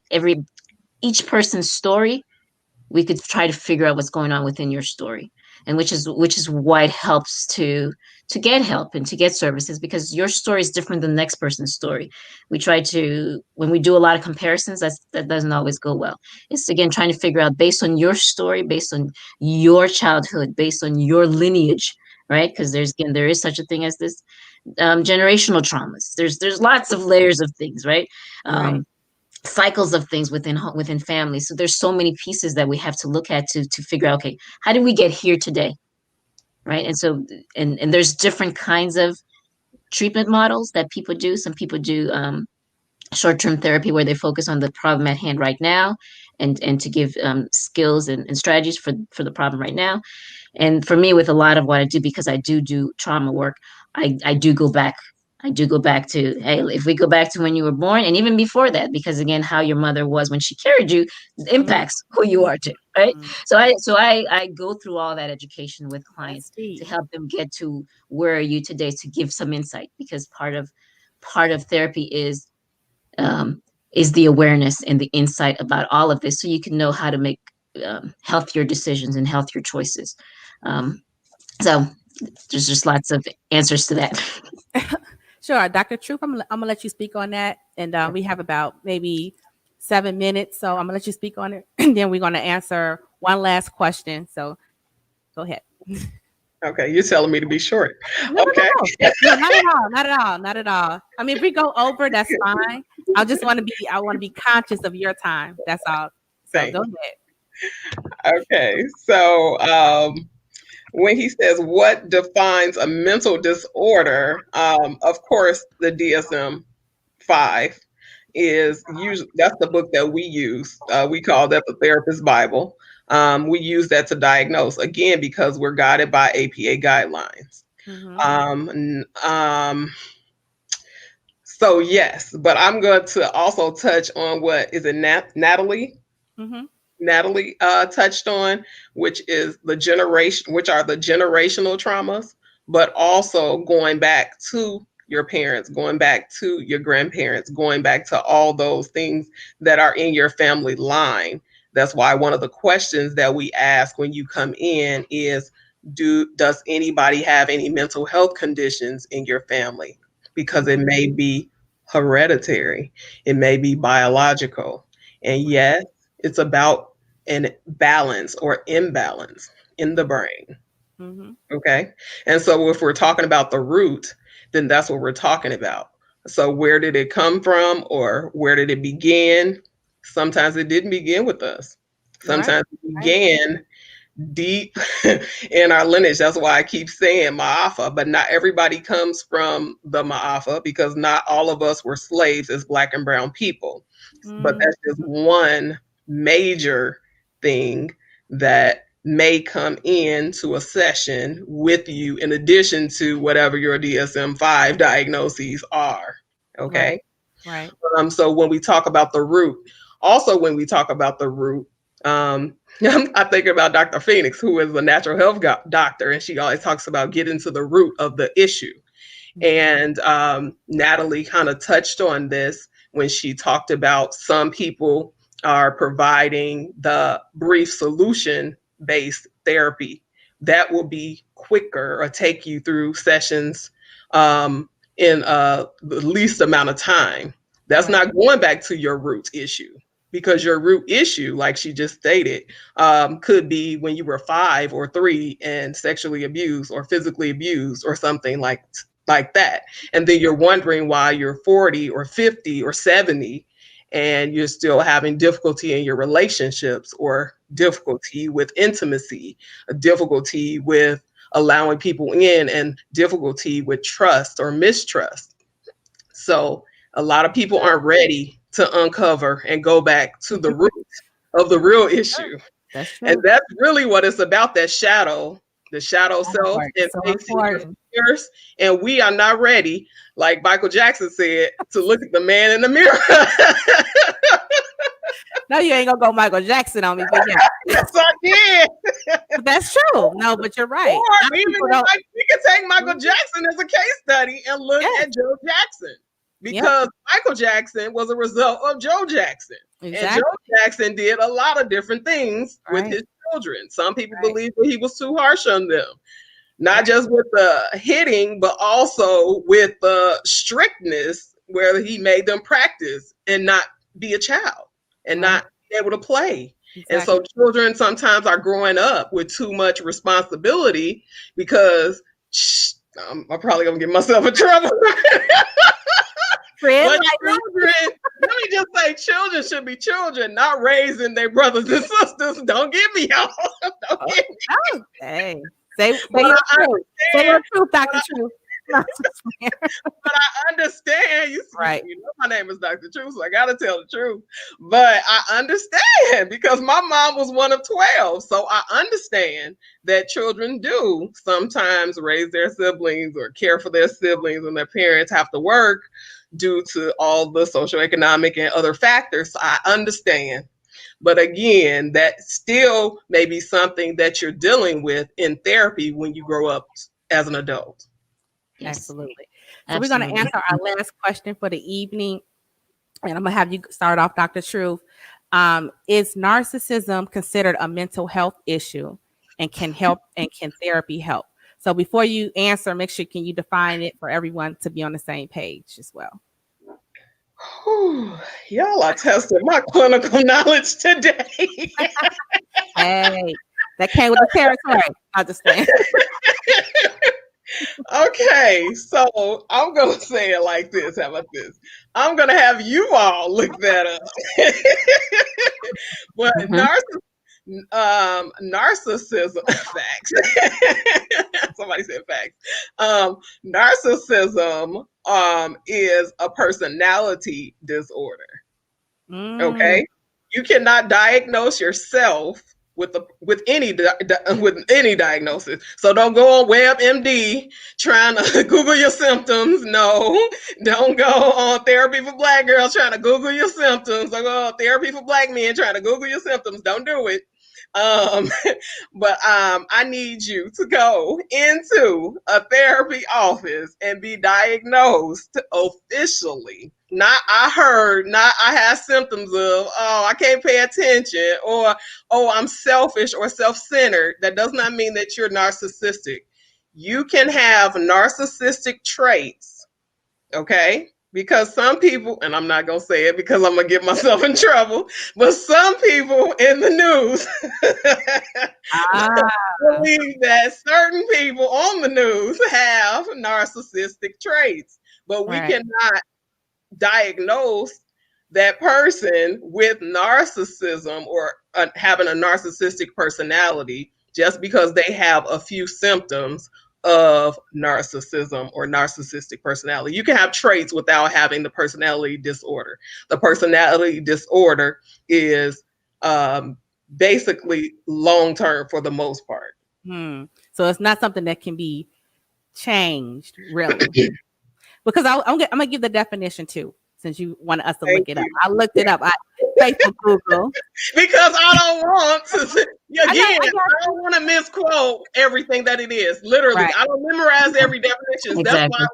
each person's story, we could try to figure out what's going on within your story, and which is why it helps to get help and to get services, because your story is different than the next person's story. We try to, when we do a lot of comparisons, that doesn't always go well. It's, again, trying to figure out, based on your story, based on your childhood, based on your lineage, right? Because there is such a thing as this, generational traumas. There's lots of layers of things, right? Right. Cycles of things within families. So there's so many pieces that we have to look at to figure out, okay, how did we get here today, right? And so, and there's different kinds of treatment models that people do. Some people do short-term therapy, where they focus on the problem at hand right now, and to give skills and strategies for the problem right now. And for me, with a lot of what I do, because I do trauma work, I do go back. I do go back to, hey, if we go back to when you were born, and even before that, because, again, how your mother was when she carried you impacts who you are too, right? Mm-hmm. So I go through all that education with That's clients deep. to help them get to where are you today, to give some insight, because part of therapy um, is the awareness and the insight about all of this, so you can know how to make healthier decisions and healthier choices. Um, so there's just lots of answers to that. Sure, Dr. Truth, I'm gonna let you speak on that, and we have about maybe 7 minutes, so I'm gonna let you speak on it, and then we're gonna answer one last question. So go ahead. Okay, you're telling me to be short. No, no, Okay. no, no, not at all, not at all, not at all. I mean, if we go over, that's fine. I want to be conscious of your time. That's all. So Thanks. go ahead. Okay. So when he says what defines a mental disorder, of course, the DSM-5 is usually, that's the book that we use. We call that the therapist Bible. We use that to diagnose, again, because we're guided by APA guidelines. So yes, but I'm going to also touch on what is it, Nathalie? Nathalie touched on, which are the generational traumas, but also going back to your parents, going back to your grandparents, going back to all those things that are in your family line. That's why one of the questions that we ask when you come in is, does anybody have any mental health conditions in your family? Because it may be hereditary, it may be biological. And yes, it's about an balance or imbalance in the brain. Okay. And so if we're talking about the root, then that's what we're talking about. So where did it come from, or where did it begin? Sometimes it didn't begin with us. Sometimes it began deep in our lineage. That's why I keep saying Ma'afa, but not everybody comes from the Ma'afa, because not all of us were slaves as Black and brown people. But that's just one major thing that may come into a session with you, in addition to whatever your DSM-5 diagnoses are. Okay. Right. So when we talk about the root, I think about Dr. Phoenix, who is a natural health doctor, and she always talks about getting to the root of the issue. And Nathalie kind of touched on this when she talked about some people are providing the brief solution-based therapy that will be quicker or take you through sessions in the least amount of time. That's not going back to your root issue, because your root issue, like she just stated, could be when you were 5 or 3 and sexually abused or physically abused or something like that. And then you're wondering why you're 40 or 50 or 70 and you're still having difficulty in your relationships, or difficulty with intimacy, a difficulty with allowing people in, and difficulty with trust or mistrust. So a lot of people aren't ready to uncover and go back to the root of the real issue. That's true. And that's really what it's about, that shadow the shadow self, and so facing your important. fears. And we are not ready, like Michael Jackson said, to look at the man in the mirror. No, you ain't gonna go Michael Jackson on me, but yeah. Yes, I did. But that's true. No, but you're right. Or even like we can take Michael Jackson as a case study and look at Joe Jackson, because Michael Jackson was a result of Joe Jackson. Exactly. And Joe Jackson did a lot of different things with his children. Some people believe that he was too harsh on them, not just with the hitting, but also with the strictness where he made them practice and not be a child and not be able to play. Exactly. And so children sometimes are growing up with too much responsibility because I'm probably gonna get myself in trouble. But children, let me just say, children should be children, not raising their brothers and sisters. Don't get me off. Don't get me. Hey, say your truth. Say your truth, Dr. Truth. But I understand. You know my name is Dr. Truth, so I gotta tell the truth. But I understand because my mom was one of 12. So I understand that children do sometimes raise their siblings or care for their siblings, and their parents have to work due to all the socioeconomic and other factors. So I understand. But again, that still may be something that you're dealing with in therapy when you grow up as an adult. Yes. Absolutely. So we're going to answer our last question for the evening. And I'm going to have you start off, Dr. Truth. Is narcissism considered a mental health issue, and can therapy help? So before you answer, make sure you define it for everyone to be on the same page as well. Y'all are testing my clinical knowledge today. Hey, that came with the territory. I understand. Okay, so I'm going to say it like this. How about this? I'm going to have you all look that up. But narcissism, facts. Somebody said facts. Narcissism is a personality disorder. Okay? You cannot diagnose yourself with any diagnosis. So don't go on WebMD trying to Google your symptoms. No, don't go on Therapy for Black Girls trying to Google your symptoms. Don't go on Therapy for Black Men trying to Google your symptoms. Don't do it. But I need you to go into a therapy office and be diagnosed officially. Not I heard, not I have symptoms of, I can't pay attention, or, I'm selfish or self-centered. That does not mean that you're narcissistic. You can have narcissistic traits, okay? Because some people, and I'm not going to say it because I'm going to get myself in trouble, but some people in the news believe that certain people on the news have narcissistic traits, but we cannot diagnose that person with narcissism or having a narcissistic personality just because they have a few symptoms of narcissism or narcissistic personality. You can have traits without having the personality disorder. The personality disorder is basically long-term for the most part. So it's not something that can be changed, really. Because I'm going to give the definition too, since you want us to look it up. I looked it up. I Facebook Google. Because I don't want to, I don't want to misquote everything that it is. Literally, I don't memorize every definition. Exactly.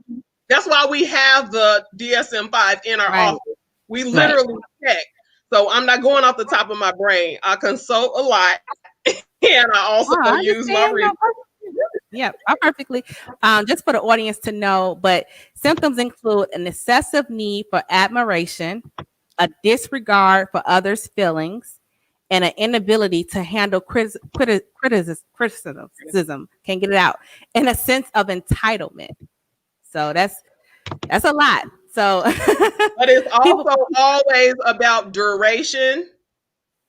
That's why we have the DSM-5 in our office. We literally check. So I'm not going off the top of my brain. I consult a lot, and I also use my research. Yeah, perfectly. Just for the audience to know, but symptoms include an excessive need for admiration, a disregard for others' feelings, and an inability to handle criticism. Can't get it out. And a sense of entitlement. So that's a lot. So, but it's also always about duration.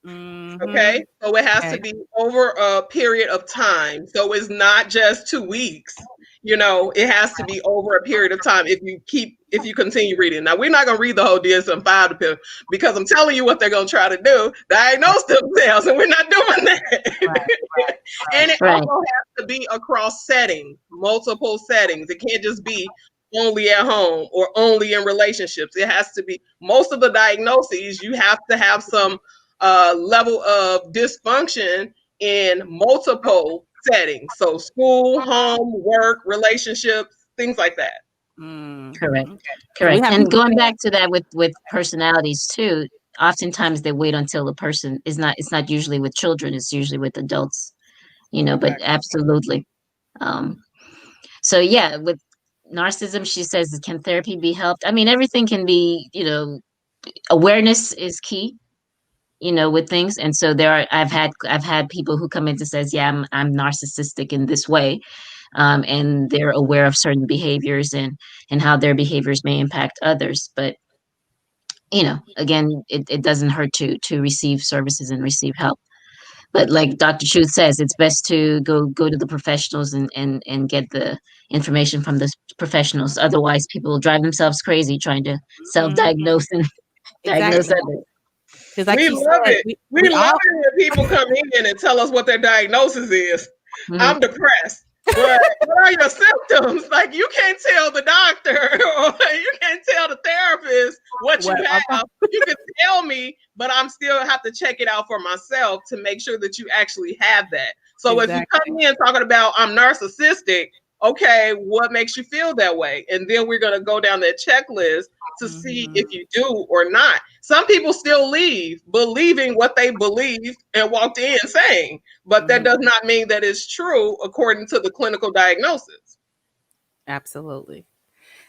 Okay, so it has to be over a period of time. So it's not just 2 weeks. You know, it has to be over a period of time if you continue reading. Now, we're not going to read the whole DSM-5 because I'm telling you what they're going to try to do, diagnose themselves, and we're not doing that. Right. And it also has to be across settings, multiple settings. It can't just be only at home or only in relationships. It has to be most of the diagnoses. You have to have some level of dysfunction in multiple settings. So school, home, work, relationships, things like that. Correct. Okay. Correct. And going back to that with personalities too, oftentimes they wait until the person is not, it's not usually with children, it's usually with adults, you know, but absolutely. So yeah, with narcissism, she says, can therapy be helped? I mean, everything can be, you know, awareness is key, you know, with things. And so I've had people who come in and says, yeah, I'm narcissistic in this way. And they're aware of certain behaviors and how their behaviors may impact others. But, you know, again, it doesn't hurt to receive services and receive help. But like Dr. Truth says, it's best to go to the professionals and get the information from the professionals. Otherwise, people will drive themselves crazy trying to self-diagnose and diagnose others. Like we love it. We love it when people come in and tell us what their diagnosis is. I'm depressed. But what are your symptoms? Like, you can't tell the doctor or you can't tell the therapist what you have. You can tell me, but I'm still have to check it out for myself to make sure that you actually have that. So if you come in talking about I'm narcissistic, okay, what makes you feel that way? And then we're going to go down that checklist to see if you do or not. Some people still leave believing what they believe and walked in saying, but that does not mean that it's true according to the clinical diagnosis. Absolutely.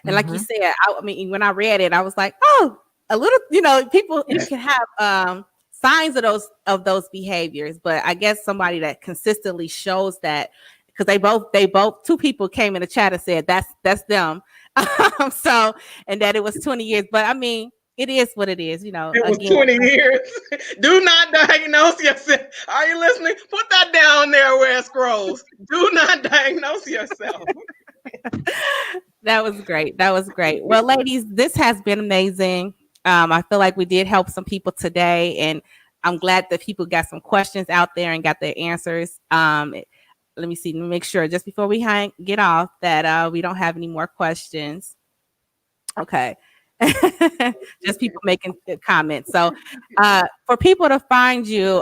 And like you said, I mean, when I read it, I was like, oh, a little, you know, people, you can have signs of those behaviors, but I guess somebody that consistently shows that, because they both two people came in the chat and said that's them. So, and that it was 20 years, but I mean, it is what it is, you know. It was 20 years. Do not diagnose yourself. Are you listening? Put that down there where it scrolls. Do not diagnose yourself. That was great. That was great. Well, ladies, this has been amazing. I feel like we did help some people today, and I'm glad that people got some questions out there and got their answers. Let me see, let me make sure just before we get off that we don't have any more questions. Okay. Just people making comments. So for people to find you,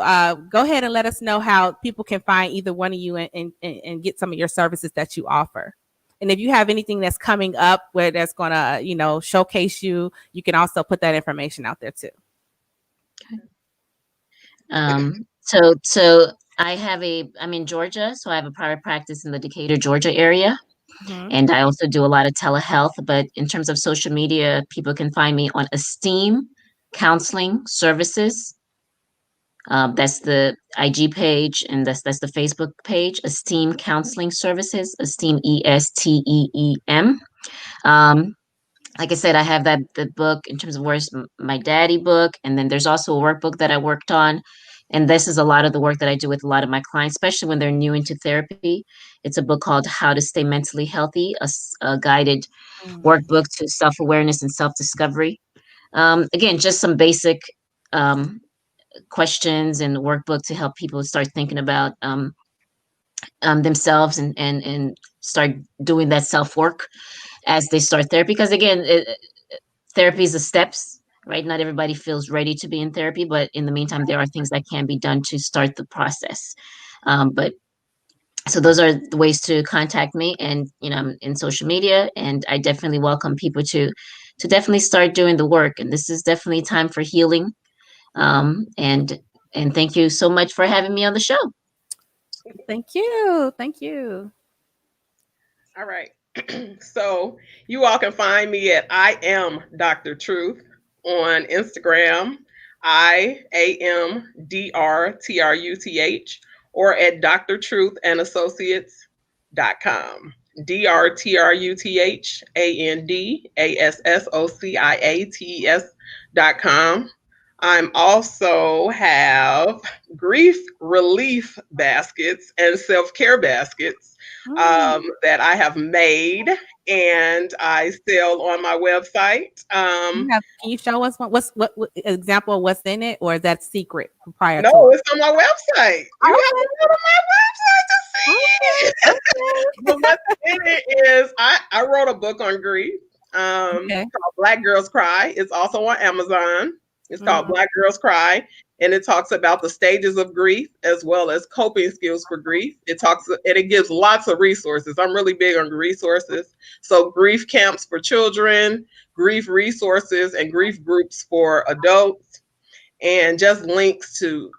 go ahead and let us know how people can find either one of you and get some of your services that you offer. And if you have anything that's coming up where that's going to, you know, showcase you, you can also put that information out there too. Okay. So I'm in Georgia, so I have a private practice in the Decatur, Georgia area. And I also do a lot of telehealth, but in terms of social media, people can find me on Esteem Counseling Services. That's the IG page, and that's the Facebook page, Esteem Counseling Services, Esteem, ESTEEM. Like I said, I have the book in terms of Where's My Daddy book, and then there's also a workbook that I worked on. And this is a lot of the work that I do with a lot of my clients, especially when they're new into therapy. It's a book called How to Stay Mentally Healthy, a guided workbook to self-awareness and self-discovery. Again, just some basic questions and workbook to help people start thinking about themselves and start doing that self-work as they start therapy. Because again, therapy is the steps. Right? Not everybody feels ready to be in therapy, but in the meantime, there are things that can be done to start the process. But so those are the ways to contact me, and you know, I'm in social media, and I definitely welcome people to definitely start doing the work. And this is definitely time for healing. And thank you so much for having me on the show. Thank you. Thank you. All right. So you all can find me at I am Dr. Truth on Instagram, IAMDRTRUTH, or at drtruthandassociates.com. DRTRUTHANDASSOCIATES.com. I'm also have grief relief baskets and self-care baskets that I have made and I sell on my website. Can you show us what example of what's in it, or is that secret prior to No, it? it's on my website. You have to go to my website to see it. But what's in it is I wrote a book on grief called Black Girls Cry. It's also on Amazon. It's called Black Girls Cry, and it talks about the stages of grief as well as coping skills for grief. It gives lots of resources. I'm really big on resources. So grief camps for children, grief resources, and grief groups for adults, and just links to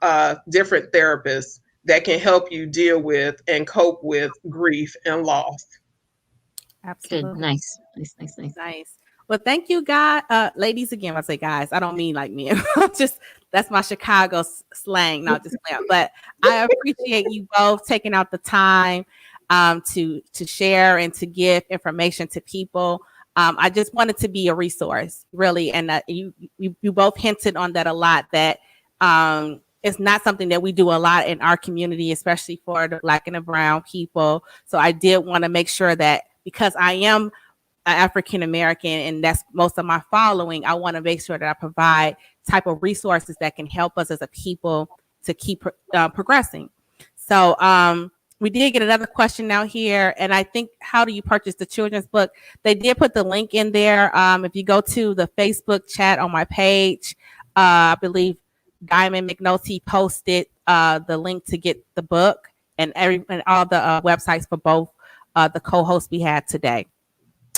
different therapists that can help you deal with and cope with grief and loss. Absolutely. Good. Nice. Well, thank you, ladies. Again, I say guys, I don't mean like men. Just that's my Chicago slang, not just slang. But I appreciate you both taking out the time to share and to give information to people. I just wanted to be a resource, really, and you both hinted on that a lot. That it's not something that we do a lot in our community, especially for the Black and the Brown people. So I did want to make sure that, because I am African American and that's most of my following, I want to make sure that I provide type of resources that can help us as a people to keep progressing. So we did get another question out here, and I think, how do you purchase the children's book? They did put the link in there. If you go to the Facebook chat on my page, I believe Diamond McNulty posted the link to get the book and all the websites for both the co-hosts we had today.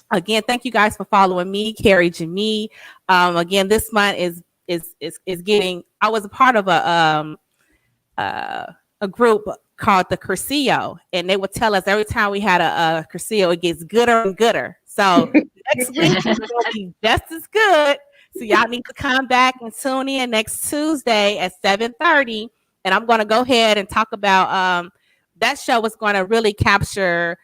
Again, thank you guys for following me, Carrie Jemii. Again, this month is getting. I was a part of a group called the Cursillo, and they would tell us every time we had a Cursillo, it gets gooder and gooder. So next week it's going to be just as good. So y'all need to come back and tune in next Tuesday at 7:30, and I'm going to go ahead and talk about that show was going to really capture.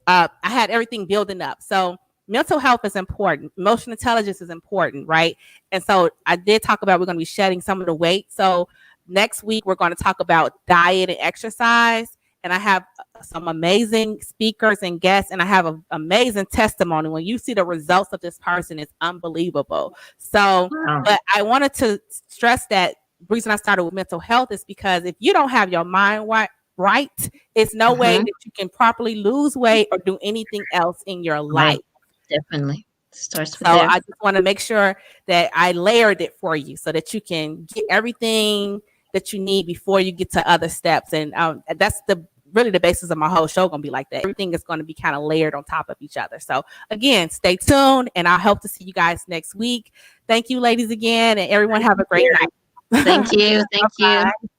I had everything building up. So mental health is important. Emotional intelligence is important, right? And so I did talk about we're going to be shedding some of the weight. So next week, we're going to talk about diet and exercise. And I have some amazing speakers and guests, and I have an amazing testimony. When you see the results of this person, it's unbelievable. So, but I wanted to stress that the reason I started with mental health is because if you don't have your mind right, it's no way that you can properly lose weight or do anything else in your life. Definitely starts with so there. I just want to make sure that I layered it for you so that you can get everything that you need before you get to other steps. And that's really the basis of my whole show going to be like that. Everything is going to be kind of layered on top of each other. So again, stay tuned, and I hope to see you guys next week. Thank you, ladies, again, and everyone have a great night. Thank you. Thank you.